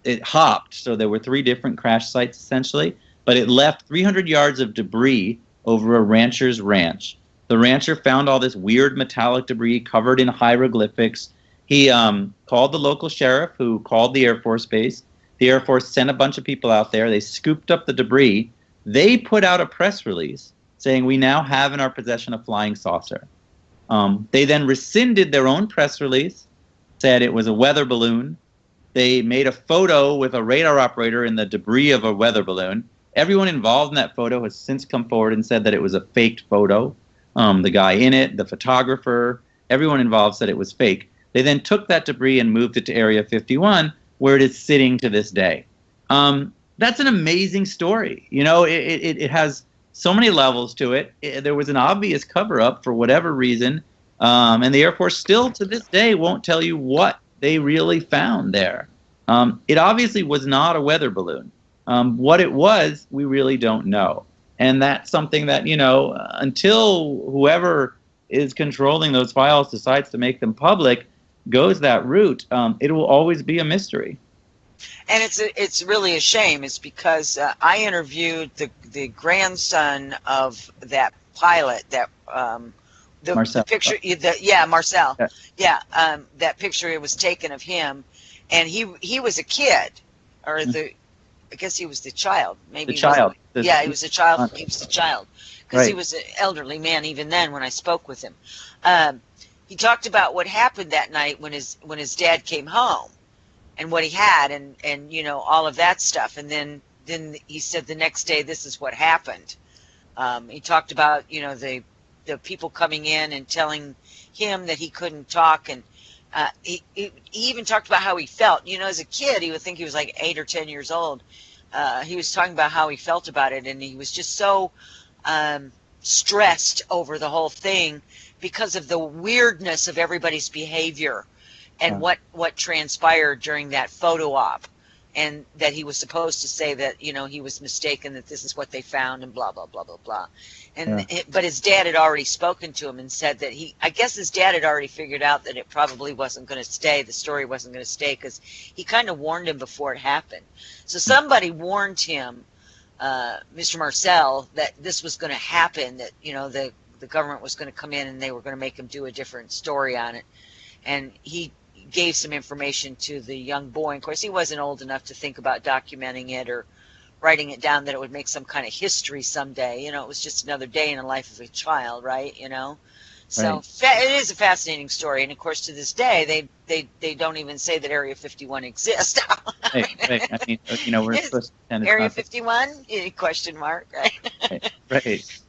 It hopped, so there were 3 different crash sites essentially, but it left 300 yards of debris over a rancher's ranch. The rancher found all this weird metallic debris covered in hieroglyphics. He called the local sheriff, who called the Air Force Base. The Air Force sent a bunch of people out there. They scooped up the debris. They put out a press release saying, we now have in our possession a flying saucer. They then rescinded their own press release, said it was a weather balloon, They made a photo with a radar operator in the debris of a weather balloon. Everyone involved in that photo has since come forward and said that it was a faked photo. The guy in it, the photographer, everyone involved said it was fake. They then took that debris and moved it to Area 51, where it is sitting to this day. That's an amazing story. It has so many levels to it. There was an obvious cover-up for whatever reason, and the Air Force still to this day won't tell you what they really found there. It obviously was not a weather balloon. What it was, we really don't know. And that's something that, until whoever is controlling those files decides to make them public, goes that route, it will always be a mystery. And it's really a shame. It's because I interviewed the grandson of that pilot, that Marcel. the picture, Marcel. That picture, it was taken of him, and he was a kid, or I guess he was the child. Maybe the child. He was a child. He was the child because he Right. was an elderly man even then when I spoke with him. He talked about what happened that night when his dad came home, and what he had, and all of that stuff. And then he said the next day, this is what happened. He talked about the people coming in and telling him that he couldn't talk, and he even talked about how he felt. As a kid, he would think he was like 8 or 10 years old. He was talking about how he felt about it, and he was just so stressed over the whole thing because of the weirdness of everybody's behavior and what transpired during that photo op, and that he was supposed to say that he was mistaken, that this is what they found, and blah blah blah blah blah. And but his dad had already spoken to him and said that I guess his dad had already figured out that it probably wasn't going to stay, the story wasn't going to stay, because he kind of warned him before it happened. So somebody warned him, Mr. Marcel, that this was going to happen, that the government was going to come in and they were going to make him do a different story on it. And he gave some information to the young boy. Of course, he wasn't old enough to think about documenting it or writing it down, that it would make some kind of history someday. It was just another day in the life of a child, right? So it is a fascinating story. And of course, to this day, they don't even say that Area 51 exists. Right. I mean, we're supposed to pretend it's Area not. 51? Question mark, right? Right.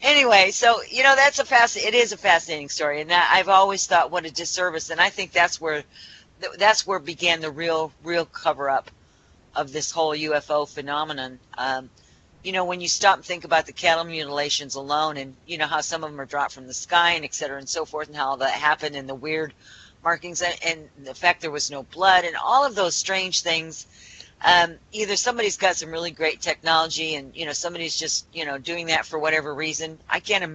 Anyway, so it is a fascinating story, and I've always thought what a disservice, and I think that's where began the real cover up of this whole UFO phenomenon. When you stop and think about the cattle mutilations alone, and how some of them are dropped from the sky, and et cetera and so forth, and how that happened, and the weird markings, and the fact there was no blood, and all of those strange things. Either somebody's got some really great technology, and somebody's just doing that for whatever reason. I can't even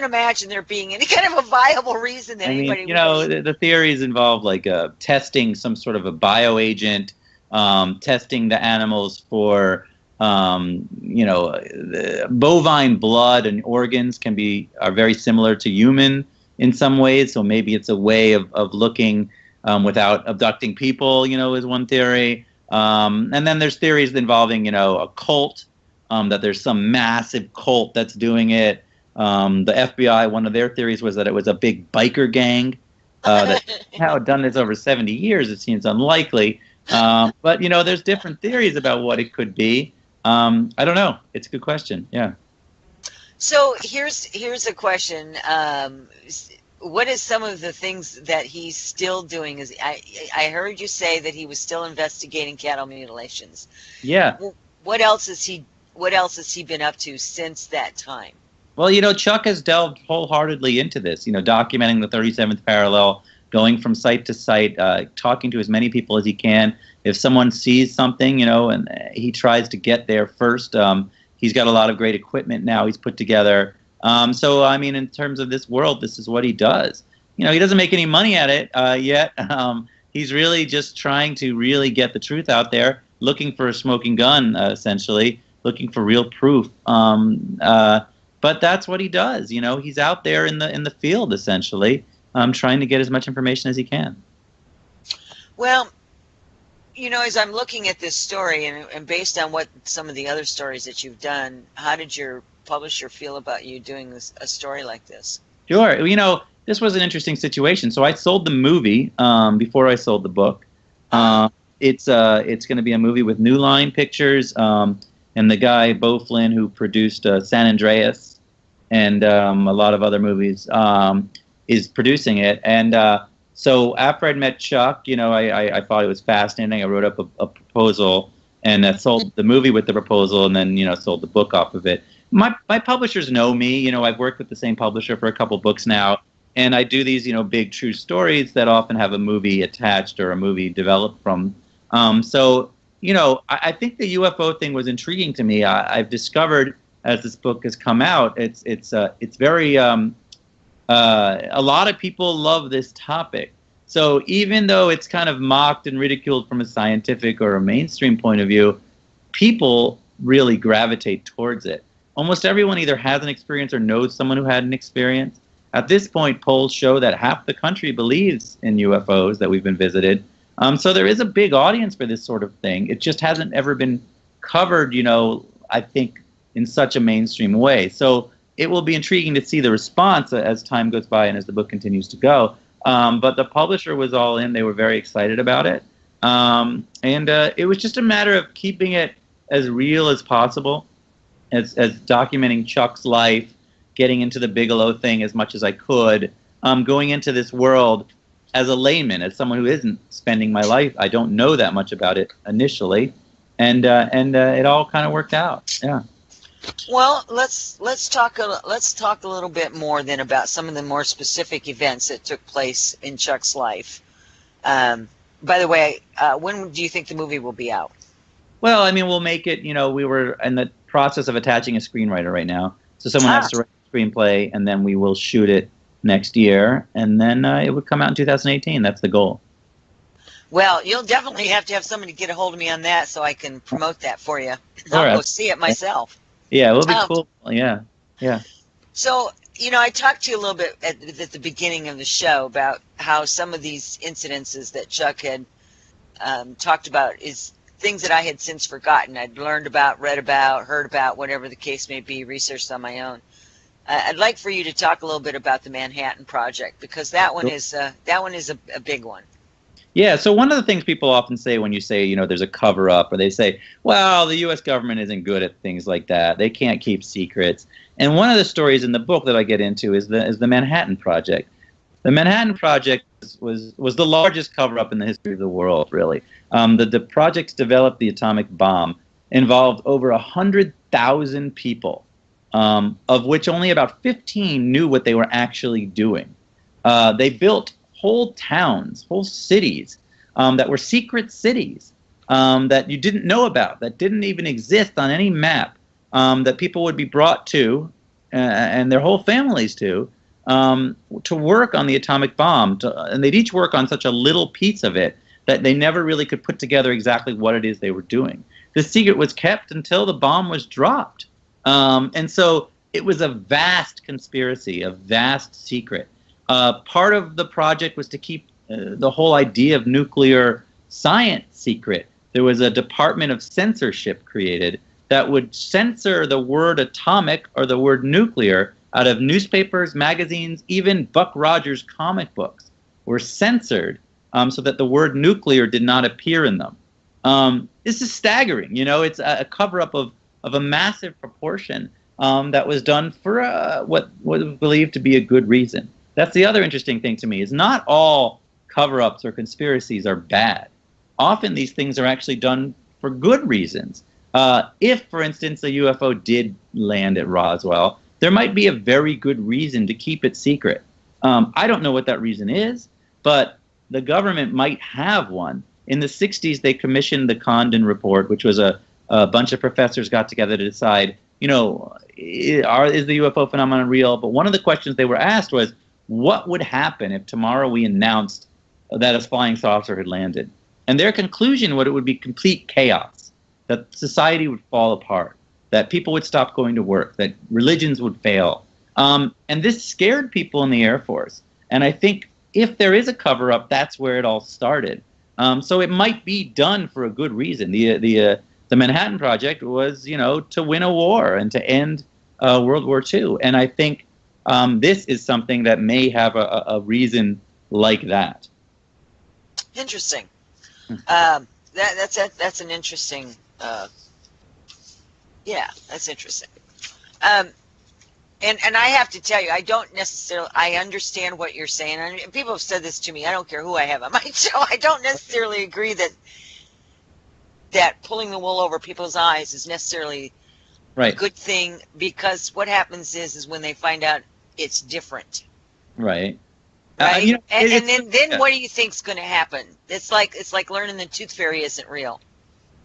imagine there being any kind of a viable reason that anybody would. The theories involve like testing some sort of a bioagent, testing the animals for bovine blood and organs are very similar to human in some ways, so maybe it's a way of looking without abducting people, is one theory. And then there's theories involving, a cult, that there's some massive cult that's doing it. The FBI, one of their theories was that it was a big biker gang that had done this over 70 years. It seems unlikely. But, there's different theories about what it could be. I don't know. It's a good question. Yeah. So here's a question. What is some of the things that he's still doing? I heard you say that he was still investigating cattle mutilations. Yeah. What else has he been up to since that time? Well, Chuck has delved wholeheartedly into this, documenting the 37th parallel, going from site to site, talking to as many people as he can. If someone sees something, and he tries to get there first. He's got a lot of great equipment now he's put together. So, I mean, in terms of this world, this is what he does. He doesn't make any money at it yet. He's really just trying to really get the truth out there, looking for a smoking gun, essentially, looking for real proof. But that's what he does. He's out there in the field, essentially, trying to get as much information as he can. Well, as I'm looking at this story, and based on what some of the other stories that you've done, how did your publisher feel about you doing a story like this? Sure. this was an interesting situation. So I sold the movie before I sold the book. It's going to be a movie with New Line Pictures, and the guy Beau Flynn, who produced San Andreas and a lot of other movies, is producing it. And so after I'd met Chuck, I thought it was fascinating. I wrote up a proposal and sold the movie with the proposal, and then sold the book off of it. My publishers know me. I've worked with the same publisher for a couple books now, and I do these big true stories that often have a movie attached or a movie developed from. So I think the UFO thing was intriguing to me. I've discovered as this book has come out, it's very a lot of people love this topic. So even though it's kind of mocked and ridiculed from a scientific or a mainstream point of view, people really gravitate towards it. Almost everyone either has an experience or knows someone who had an experience. At this point, polls show that half the country believes in UFOs that we've been visited. So there is a big audience for this sort of thing. It just hasn't ever been covered, I think, in such a mainstream way. So it will be intriguing to see the response as time goes by and as the book continues to go. But the publisher was all in. They were very excited about it. And it was just a matter of keeping it as real as possible, as documenting Chuck's life, getting into the Bigelow thing as much as I could, going into this world as a layman, as someone who isn't spending my life. I don't know that much about it initially. And it all kind of worked out. Yeah. Well, let's talk a little bit more then about some of the more specific events that took place in Chuck's life. By the way, when do you think the movie will be out? Well, I mean, we'll make it. We were in the process of attaching a screenwriter right now, so someone has to write a screenplay, and then we will shoot it next year, and then it would come out in 2018. That's the goal. Well, you'll definitely have to have somebody get a hold of me on that so I can promote that for you. I'll go see it myself. Yeah, it will be cool. Yeah. So, I talked to you a little bit at the beginning of the show about how some of these incidences that Chuck had talked about is things that I had since forgotten. I'd learned about, read about, heard about, whatever the case may be, researched on my own. I'd like for you to talk a little bit about the Manhattan Project, because that one is a big one. Yeah, so one of the things people often say when you say, there's a cover-up, or they say, well, the U.S. government isn't good at things like that. They can't keep secrets. And one of the stories in the book that I get into is the Manhattan Project. The Manhattan Project was the largest cover-up in the history of the world, really. The project to develop the atomic bomb involved over 100,000 people, of which only about 15 knew what they were actually doing. They built whole towns, whole cities that were secret cities that you didn't know about, that didn't even exist on any map, that people would be brought to, and their whole families to work on the atomic bomb. And they'd each work on such a little piece of it that they never really could put together exactly what it is they were doing. The secret was kept until the bomb was dropped. And so it was a vast conspiracy, a vast secret. Part of the project was to keep the whole idea of nuclear science secret. There was a department of censorship created that would censor the word atomic or the word nuclear out of newspapers, magazines, even Buck Rogers comic books were censored so that the word nuclear did not appear in them. This is staggering. It's a cover-up of a massive proportion that was done for what was believed to be a good reason. That's the other interesting thing to me, is not all cover-ups or conspiracies are bad. Often these things are actually done for good reasons. If, for instance, a UFO did land at Roswell, there might be a very good reason to keep it secret. I don't know what that reason is, but the government might have one. In the 60s, they commissioned the Condon Report, which was a bunch of professors got together to decide, is the UFO phenomenon real? But one of the questions they were asked was, what would happen if tomorrow we announced that a flying saucer had landed? And their conclusion was it would be complete chaos, that society would fall apart, that people would stop going to work, that religions would fail. And this scared people in the Air Force. And I think if there is a cover-up, that's where it all started. So it might be done for a good reason. The Manhattan Project was, to win a war and to end World War II. And I think This is something that may have a reason like that. Interesting. That's an interesting. Yeah, that's interesting. And I have to tell you, I don't necessarily. I understand what you're saying. And people have said this to me. I don't care who I have on my show. I don't necessarily agree that pulling the wool over people's eyes is necessarily a good thing, because what happens is when they find out it's different. Right. Right. And then what do you think's going to happen? It's like learning the tooth fairy isn't real.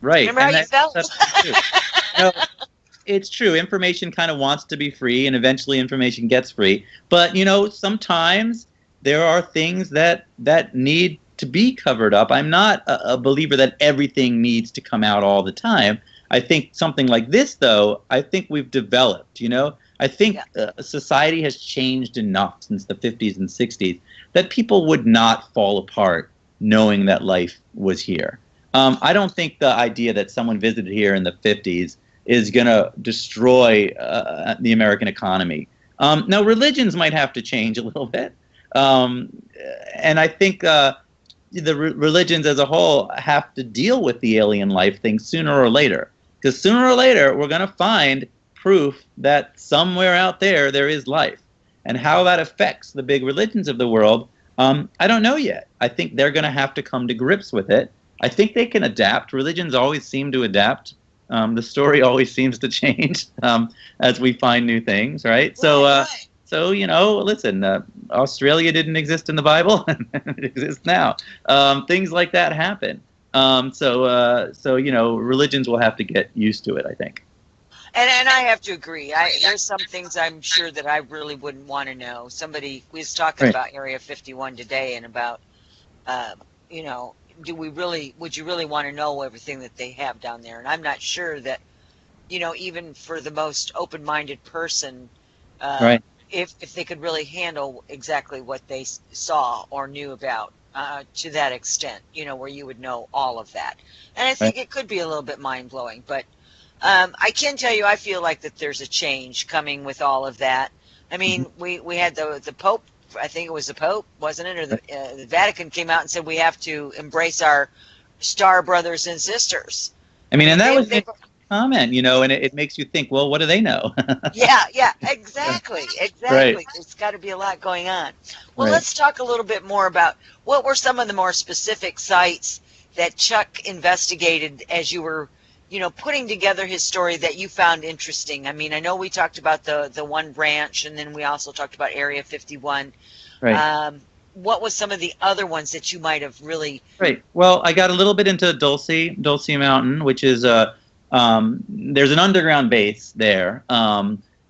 Right. Remember how you felt? No, it's true. Information kind of wants to be free, and eventually information gets free. But, sometimes there are things that need to be covered up. I'm not a believer that everything needs to come out all the time. I think something like this, though, I think we've developed, I think society has changed enough since the 50s and 60s that people would not fall apart knowing that life was here. I don't think the idea that someone visited here in the 50s is going to destroy the American economy. Now, religions might have to change a little bit. And I think the religions as a whole have to deal with the alien life thing sooner or later. Because sooner or later, we're going to find proof that somewhere out there is life. And how that affects the big religions of the world, I don't know yet. I think they're going to have to come to grips with it. I think they can adapt. Religions always seem to adapt. The story always seems to change as we find new things, right? So, listen, Australia didn't exist in the Bible, it exists now. Things like that happen. Religions will have to get used to it, I think. And I have to agree. There's some things I'm sure that I really wouldn't want to know. Somebody was talking about Area 51 today, and about, would you really want to know everything that they have down there? And I'm not sure that, even for the most open-minded person, if they could really handle exactly what they saw or knew about to that extent, where you would know all of that. And I think it could be a little bit mind-blowing, but I can tell you, I feel like that there's a change coming with all of that. I mean, we had the Pope, I think it was the Pope, wasn't it? Or the Vatican came out and said we have to embrace our star brothers and sisters. I mean, and that was a comment, and it makes you think, well, what do they know? Yeah, exactly. Right. There's got to be a lot going on. Well, let's talk a little bit more about what were some of the more specific sites that Chuck investigated as you were putting together his story that you found interesting. I mean, I know we talked about the one branch, and then we also talked about Area 51. Right. What was some of the other ones that you might have really... Right. Well, I got a little bit into Dulce Mountain, which is there's an underground base there.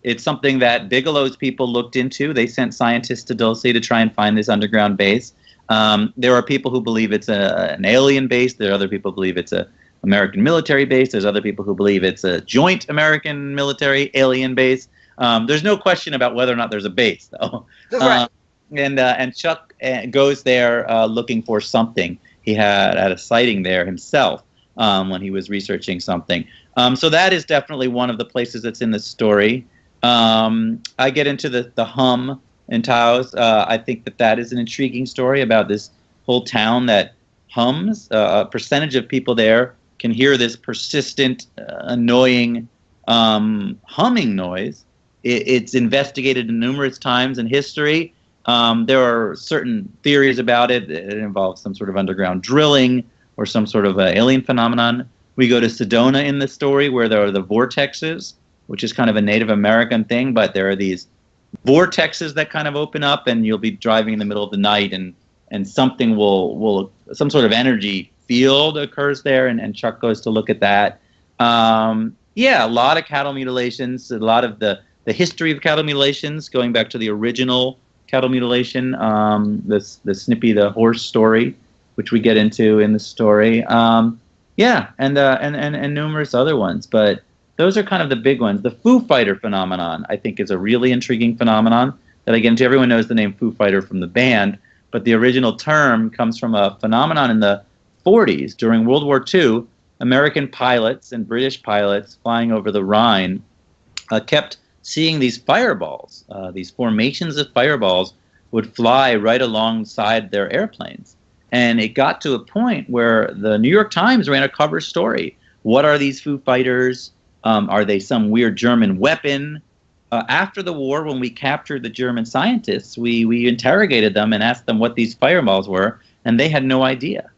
It's something that Bigelow's people looked into. They sent scientists to Dulce to try and find this underground base. There are people who believe it's an alien base. There are other people who believe it's a American military base. There's other people who believe it's a joint American military alien base. There's no question about whether or not there's a base, though. Right. And Chuck goes there looking for something. He had a sighting there himself when he was researching something. So that is definitely one of the places that's in the story. I get into the hum in Taos. I think that is an intriguing story about this whole town that hums. A percentage of people there can hear this persistent, annoying humming noise. It's investigated numerous times in history. There are certain theories about it. It involves some sort of underground drilling or some sort of alien phenomenon. We go to Sedona in the story, where there are the vortexes, which is kind of a Native American thing, but there are these vortexes that kind of open up, and you'll be driving in the middle of the night, and something will some sort of energy field occurs there, and Chuck goes to look at that. A lot of cattle mutilations, a lot of the history of cattle mutilations, going back to the original cattle mutilation, the Snippy the horse story, which we get into in the story. And numerous other ones, but those are kind of the big ones. The Foo Fighter phenomenon, I think, is a really intriguing phenomenon that I get into. Everyone knows the name Foo Fighter from the band, but the original term comes from a phenomenon in the 40s. During World War II, American pilots and British pilots flying over the Rhine kept seeing these fireballs, these formations of fireballs would fly right alongside their airplanes. And it got to a point where the New York Times ran a cover story. What are these Foo Fighters? Are they some weird German weapon? After the war, when we captured the German scientists, we interrogated them and asked them what these fireballs were, and they had no idea.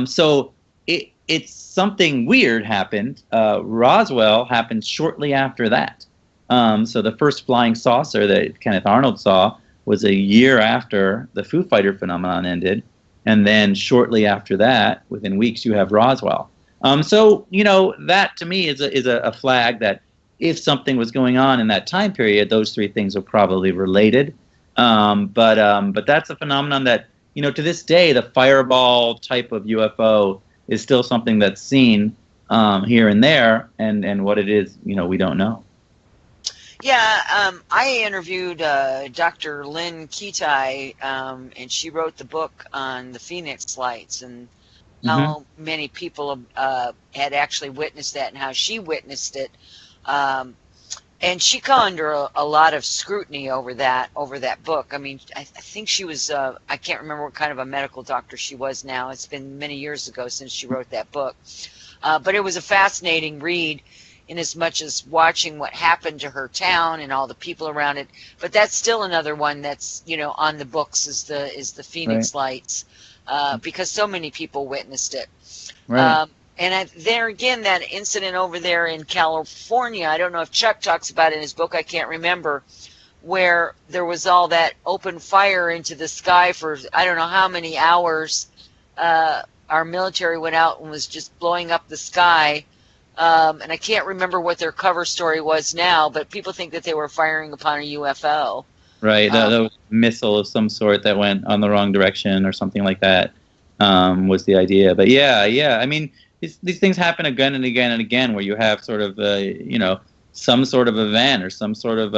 So it's something weird happened. Roswell happened shortly after that. So the first flying saucer that Kenneth Arnold saw was a year after the Foo Fighter phenomenon ended, and then shortly after that, within weeks, you have Roswell. So that to me is a flag that if something was going on in that time period, those three things are probably related. But that's a phenomenon that, to this day, the fireball type of UFO is still something that's seen here and there, and what it is, we don't know. Yeah, I interviewed Dr. Lynn Kitai, and she wrote the book on the Phoenix Lights and how many people had actually witnessed that and how she witnessed it. And she got under a lot of scrutiny over that book. I mean, I think she was, I can't remember what kind of a medical doctor she was now. It's been many years ago since she wrote that book. But it was a fascinating read in as much as watching what happened to her town and all the people around it. But that's still another one that's, on the books is the Phoenix Lights, because so many people witnessed it. Right. And there again, that incident over there in California, I don't know if Chuck talks about it in his book, I can't remember, where there was all that open fire into the sky for I don't know how many hours. Our military went out and was just blowing up the sky. And I can't remember what their cover story was now, but people think that they were firing upon a UFO. Right, that was a missile of some sort that went on the wrong direction or something like that was the idea. But yeah, I mean, these things happen again and again and again where you have sort of, some sort of event or some sort of,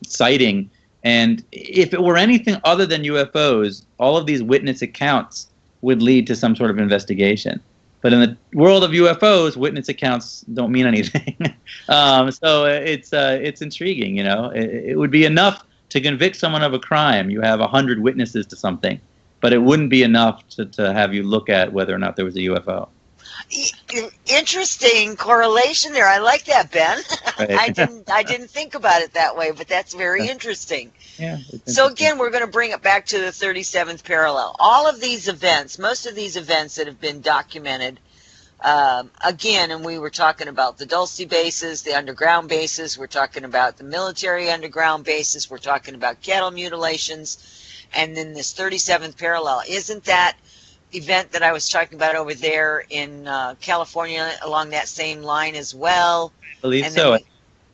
sighting. And if it were anything other than UFOs, all of these witness accounts would lead to some sort of investigation. But in the world of UFOs, witness accounts don't mean anything. So it's intriguing, It would be enough to convict someone of a crime. You have 100 witnesses to something, but it wouldn't be enough to have you look at whether or not there was a UFO. Interesting correlation there. I like that, Ben. Right. I didn't think about it that way, but that's very interesting. Yeah. So again, we're going to bring it back to the 37th parallel. All of these events, most of these events that have been documented, again, and we were talking about the Dulce bases, the underground bases, we're talking about the military underground bases, we're talking about cattle mutilations, and then this 37th parallel. Isn't that event that I was talking about over there in California along that same line as well? I believe so.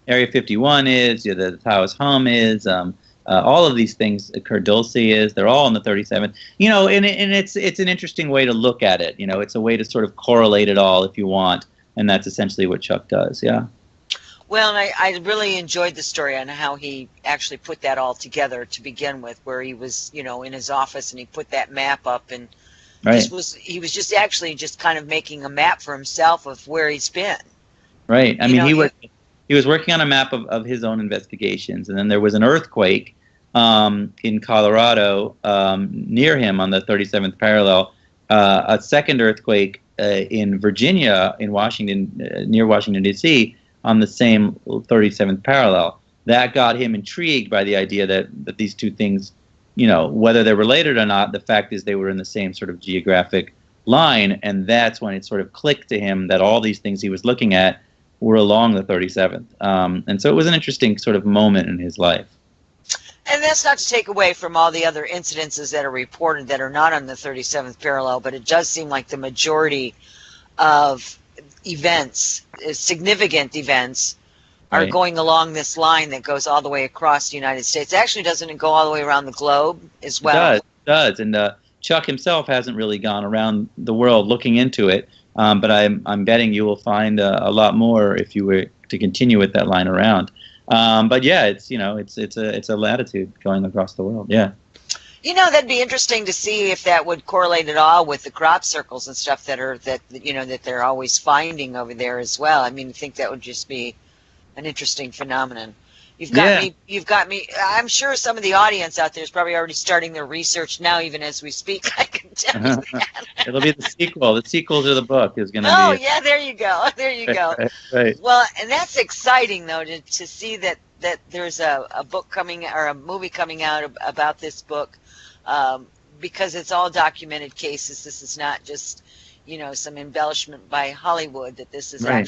Area 51 is, the Taos Hum is, all of these things occur. Dulce is, they're all in the 37th. And it's an interesting way to look at it. It's a way to sort of correlate it all if you want, and that's essentially what Chuck does, yeah. Well, and I really enjoyed the story on how he actually put that all together to begin with, where he was, in his office and he put that map up, and right. he was just actually just kind of making a map for himself of where he's been. Right. I mean, he was working on a map of his own investigations, and then there was an earthquake in Colorado near him on the 37th parallel, a second earthquake in Virginia, in Washington, near Washington, D.C., on the same 37th parallel. That got him intrigued by the idea that these two things, whether they're related or not, the fact is they were in the same sort of geographic line, and that's when it sort of clicked to him that all these things he was looking at were along the 37th. And so it was an interesting sort of moment in his life. And that's not to take away from all the other incidences that are reported that are not on the 37th parallel, but it does seem like the majority of events, significant events, are going along this line that goes all the way across the United States. Actually, doesn't it go all the way around the globe as well? It does. And Chuck himself hasn't really gone around the world looking into it, but I'm betting you will find a lot more if you were to continue with that line around. But yeah, it's a latitude going across the world. Yeah. That'd be interesting to see if that would correlate at all with the crop circles and stuff that they're always finding over there as well. I mean, I think that would just be an interesting phenomenon. Yeah. You've got me. I'm sure some of the audience out there is probably already starting their research now, even as we speak. I can tell you that. It'll be the sequel. The sequel to the book is going to Oh, be. yeah, there you go. There you go. Right. Well, and that's exciting, though, to see that there's a book coming or a movie coming out about this book, because it's all documented cases. This is not just, some embellishment by Hollywood, that this is Right.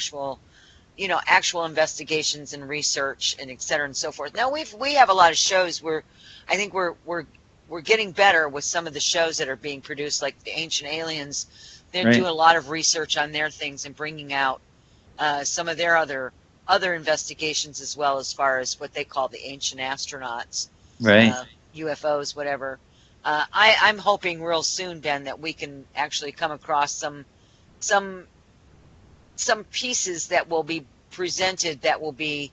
actual investigations and research and et cetera and so forth. Now, we have a lot of shows where I think we're getting better with some of the shows that are being produced, like the Ancient Aliens. They're Right. doing a lot of research on their things and bringing out some of their other investigations as well, as far as what they call the ancient astronauts, Right. UFOs, whatever. I'm hoping real soon, Ben, that we can actually come across some pieces that will be presented that will be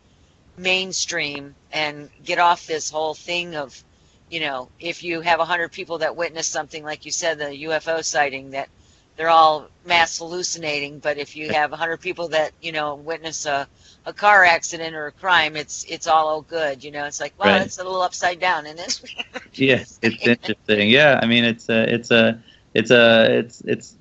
mainstream and get off this whole thing of, if you have 100 people that witness something, like you said, the UFO sighting, that they're all mass hallucinating. But if you have 100 people that, witness a car accident or a crime, it's all good. It's like, wow, Right. it's a little upside down, isn't it? Yes, it's interesting. Yeah, I mean, it's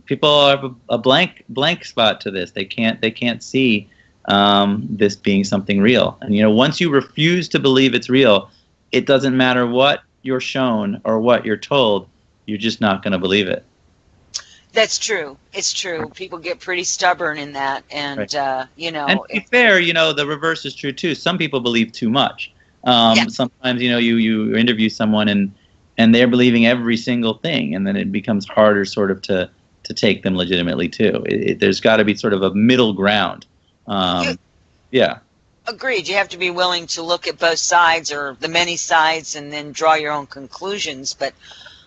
people have a blank spot to this. They can't see this being something real. And once you refuse to believe it's real, it doesn't matter what you're shown or what you're told. You're just not going to believe it. That's true. It's true. People get pretty stubborn in that, and Right. And to be fair, the reverse is true too. Some people believe too much. Yeah. Sometimes you interview someone and they're believing every single thing, and then it becomes harder sort of to take them legitimately too. There's got to be sort of a middle ground. Yeah. Agreed. You have to be willing to look at both sides, or the many sides, and then draw your own conclusions. But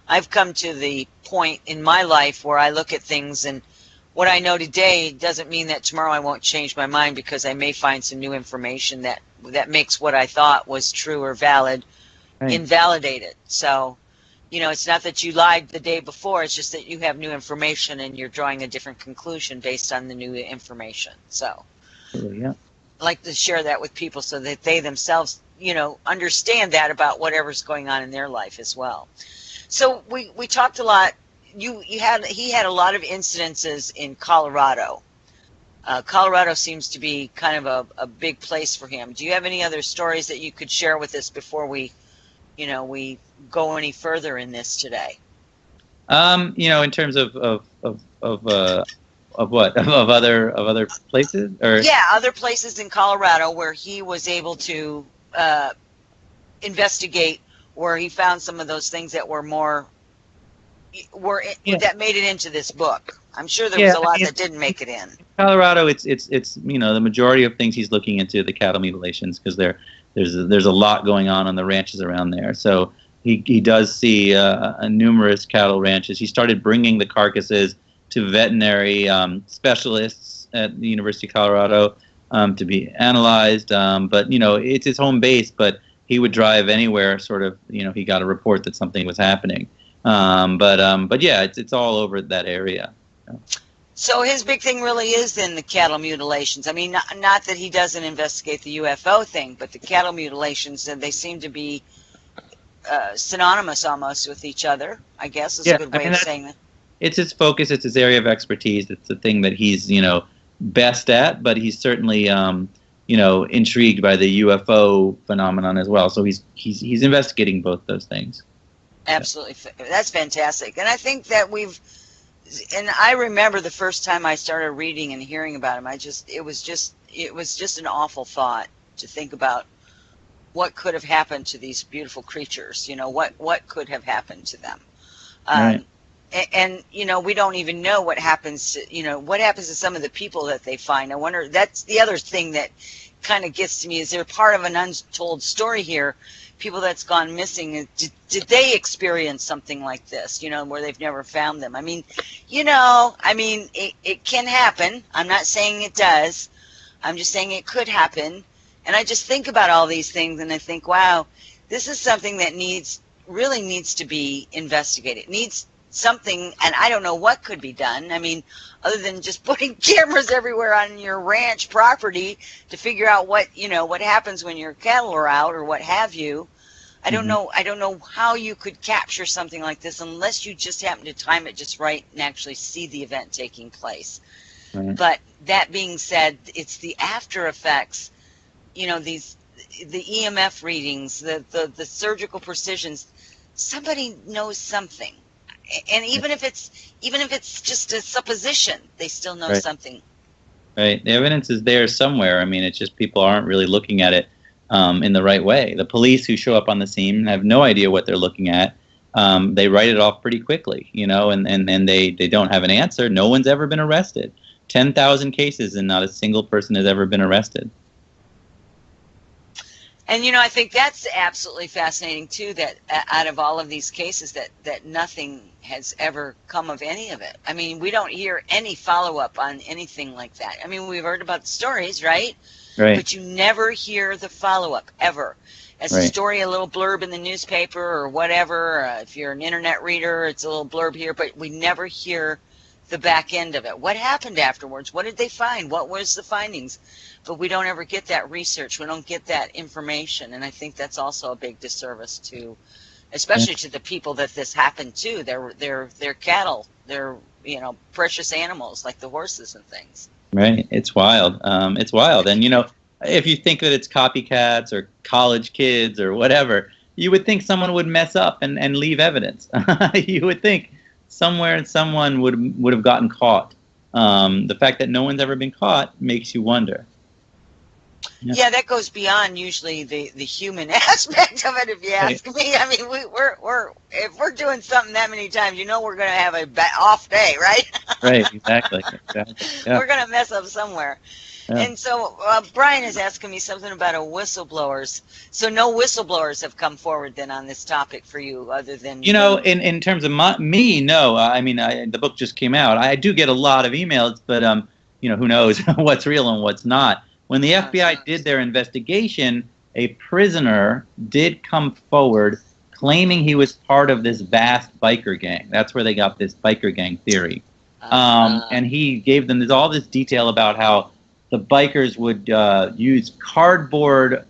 I've come to the point in my life where I look at things, and what I know today doesn't mean that tomorrow I won't change my mind, because I may find some new information that makes what I thought was true or valid Right. invalidated. So, it's not that you lied the day before, it's just that you have new information and you're drawing a different conclusion based on the new information. So Yeah. I like to share that with people so that they themselves, understand that about whatever's going on in their life as well. So we talked a lot. He had a lot of incidences in Colorado. Colorado seems to be kind of a big place for him. Do you have any other stories that you could share with us before we go any further in this today? In terms of what of other places, or Yeah, other places in Colorado where he was able to investigate, where he found some of those things that that made it into this book. I'm sure there was a lot that didn't make it in. Colorado, it's the majority of things he's looking into the cattle mutilations, because there's a lot going on the ranches around there. So he does see numerous cattle ranches. He started bringing the carcasses to veterinary specialists at the University of Colorado to be analyzed. But it's his home base. But he would drive anywhere. Sort of, he got a report that something was happening. But yeah, it's all over that area. So his big thing really is then the cattle mutilations. I mean, not that he doesn't investigate the UFO thing, but the cattle mutilations, and they seem to be synonymous almost with each other, I guess is a good way of saying that. It's his focus. It's his area of expertise. It's the thing that he's, best at, but he's certainly, intrigued by the UFO phenomenon as well. So he's investigating both those things. Absolutely. That's fantastic. And I think that and I remember the first time I started reading and hearing about him, it was just an awful thought to think about what could have happened to these beautiful creatures. What could have happened to them. Right. And we don't even know what happens to some of the people that they find. I wonder, that's the other thing that kind of gets to me, is they're part of an untold story here. People that's gone missing, did they experience something like this, where they've never found them? I mean, it can happen. I'm not saying it does. I'm just saying it could happen. And I just think about all these things, and I think, wow, this is something that really needs to be investigated. It needs something, and I don't know what could be done. I mean, other than just putting cameras everywhere on your ranch property to figure out what happens when your cattle are out or what have you. I don't know. I don't know how you could capture something like this unless you just happen to time it just right and actually see the event taking place. Right. But that being said, it's the after effects. The EMF readings, the surgical precisions. Somebody knows something, and even if it's just a supposition, they still know Right. something. Right. The evidence is there somewhere. I mean, it's just people aren't really looking at it in the right way. The police who show up on the scene have no idea what they're looking at. They write it off pretty quickly, and they don't have an answer. No one's ever been arrested. 10,000 cases and not a single person has ever been arrested. And I think that's absolutely fascinating too, that out of all of these cases that nothing has ever come of any of it. I mean, we don't hear any follow-up on anything like that. I mean, we've heard about the stories, right? Right. But you never hear the follow-up, ever. As a Right. story, a little blurb in the newspaper or whatever. If you're an internet reader, it's a little blurb here, but we never hear the back end of it. What happened afterwards? What did they find? What was the findings? But we don't ever get that research. We don't get that information, and I think that's also a big disservice to, especially to the people that this happened to. They're cattle. They're precious animals like the horses and things. Right. It's wild. It's wild. And, if you think that it's copycats or college kids or whatever, you would think someone would mess up and leave evidence. You would think somewhere someone would have gotten caught. The fact that no one's ever been caught makes you wonder. Yeah, that goes beyond usually the human aspect of it, if you ask me. I mean, we're if we're doing something that many times, we're going to have a off day, right? Right, exactly. Yeah. We're going to mess up somewhere. Yeah. And so Brian is asking me something about whistleblowers. So no whistleblowers have come forward then on this topic for you, other than in terms of me, no. I mean, the book just came out. I do get a lot of emails, but who knows what's real and what's not. When the FBI did their investigation, a prisoner did come forward claiming he was part of this vast biker gang. That's where they got this biker gang theory. And he gave them all this detail about how the bikers would use cardboard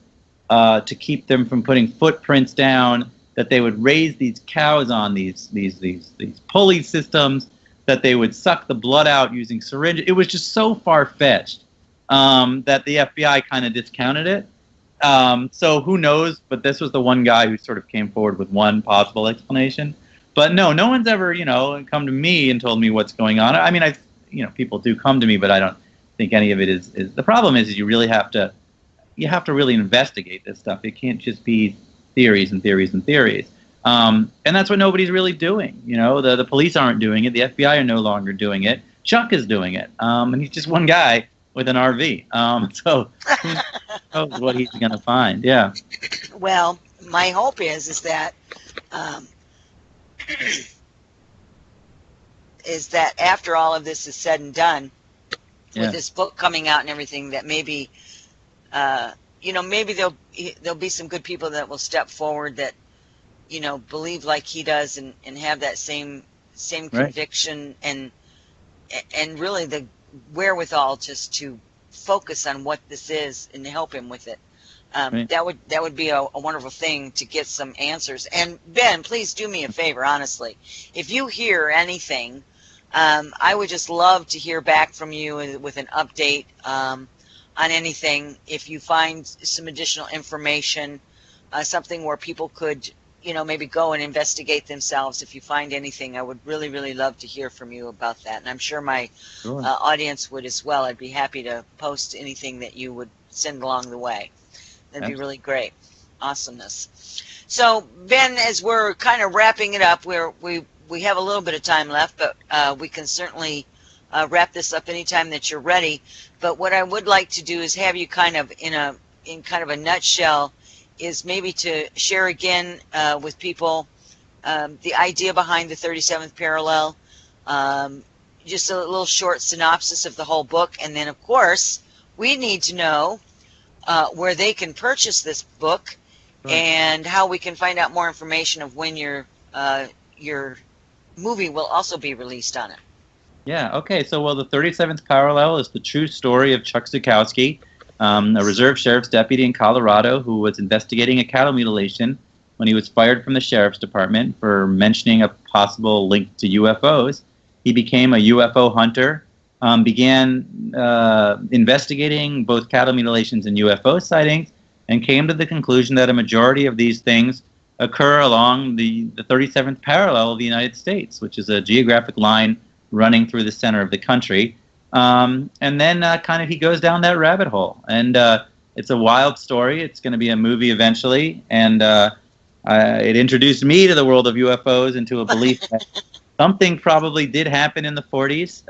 to keep them from putting footprints down, that they would raise these cows on these pulley systems, that they would suck the blood out using syringes. It was just so far-fetched that the FBI kind of discounted it. So who knows? But this was the one guy who sort of came forward with one possible explanation. But no one's ever, come to me and told me what's going on. I mean, people do come to me, but I don't think any of it is. The problem is you really have to really investigate this stuff. It can't just be theories and theories and theories. And that's what nobody's really doing. The police aren't doing it. The FBI are no longer doing it. Chuck is doing it. And he's just one guy with an RV. So who knows what he's going to find. Yeah. Well, my hope is that after all of this is said and done, with this book coming out and everything, that maybe maybe there'll be some good people that will step forward that believe like he does and have that same conviction and really the wherewithal just to focus on what this is and help him with it. That would be a wonderful thing to get some answers. And Ben, please do me a favor, honestly. If you hear anything, I would just love to hear back from you with an update on anything. If you find some additional information, something where people could, maybe go and investigate themselves. If you find anything, I would really, really love to hear from you about that. And I'm sure my audience would as well. I'd be happy to post anything that you would send along the way. That'd be really great. Awesomeness. So, Ben, as we're kind of wrapping it up, we have a little bit of time left, but we can certainly wrap this up anytime that you're ready. But what I would like to do is have you kind of in kind of a nutshell is maybe to share again with people the idea behind the 37th parallel, just a little short synopsis of the whole book, and then of course we need to know where they can purchase this book and how we can find out more information of when your movie will also be released on it. Yeah, okay. So, well, the 37th Parallel is the true story of Chuck Zukowski, a reserve sheriff's deputy in Colorado who was investigating a cattle mutilation when he was fired from the sheriff's department for mentioning a possible link to UFOs. He became a UFO hunter, began investigating both cattle mutilations and UFO sightings, and came to the conclusion that a majority of these things occur along the 37th parallel of the United States, which is a geographic line running through the center of the country. And then kind of he goes down that rabbit hole. And it's a wild story. It's going to be a movie eventually. And it introduced me to the world of UFOs and to a belief that something probably did happen in the 40s.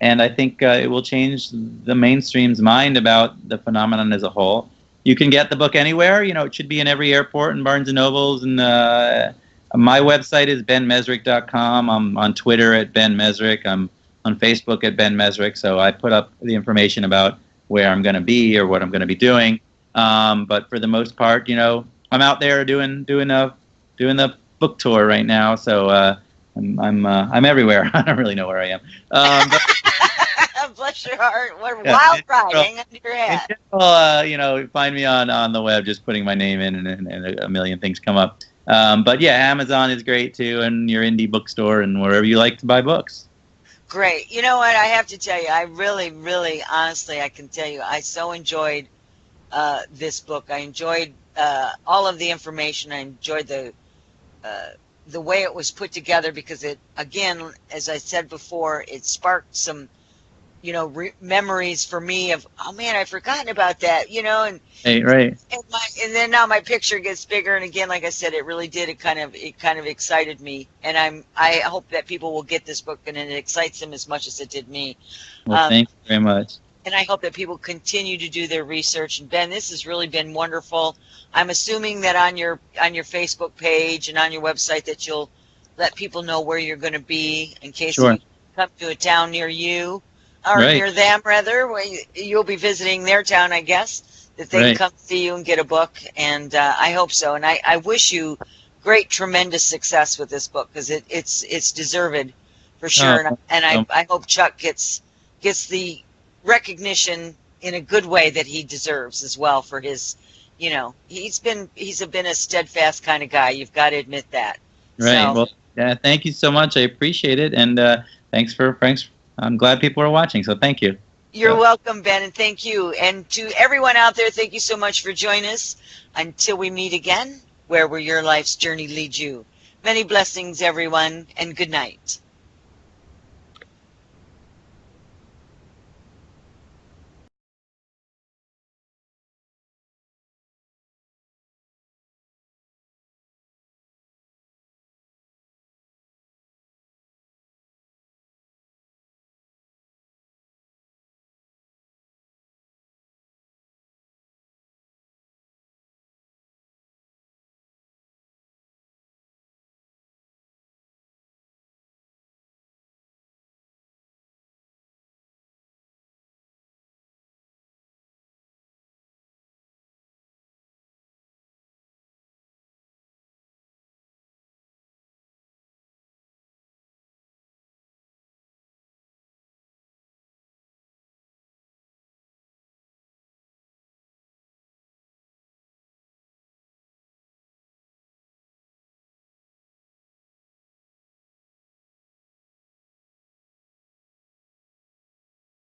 And I think it will change the mainstream's mind about the phenomenon as a whole. You can get the book anywhere. You know, it should be in every airport and Barnes and Nobles. And my website is benmezrich.com. I'm on Twitter at Ben Mezrich. I'm on Facebook at Ben Mezrich. So I put up the information about where I'm going to be or what I'm going to be doing. But for the most part, you know, I'm out there doing the book tour right now. So I'm everywhere. I don't really know where I am. But, bless your heart. What wild ride. Hang under your hat. You know, find me on the web, just putting my name in, and a million things come up. But yeah, Amazon is great too, and your indie bookstore, and wherever you like to buy books. Great. You know what? I have to tell you, I really, really, honestly, I can tell you, I so enjoyed this book. I enjoyed all of the information. I enjoyed the way it was put together because it, again, as I said before, it sparked some, you know, memories for me of, oh man, I've forgotten about that, you know, and right. And then now my picture gets bigger, and again, like I said, it really did. It kind of excited me, and I hope that people will get this book and it excites them as much as it did me. Well, thank you very much. And I hope that people continue to do their research. And Ben, this has really been wonderful. I'm assuming that on your Facebook page and on your website that you'll let people know where you're going to be in case Sure. you come to a town near you, or Right. near them rather. You'll be visiting their town, I guess, that they Right. can come see you and get a book. And I hope so. And I wish you great, tremendous success with this book because it's deserved for sure. I hope Chuck gets the recognition in a good way that he deserves as well for his, you know, he's been a steadfast kind of guy. You've got to admit that. Right. So, well, yeah, thank you so much. I appreciate it. And thanks. I'm glad people are watching. So thank you. You're welcome, Ben, and thank you. And to everyone out there, thank you so much for joining us. Until we meet again, where will your life's journey lead you? Many blessings, everyone, and good night.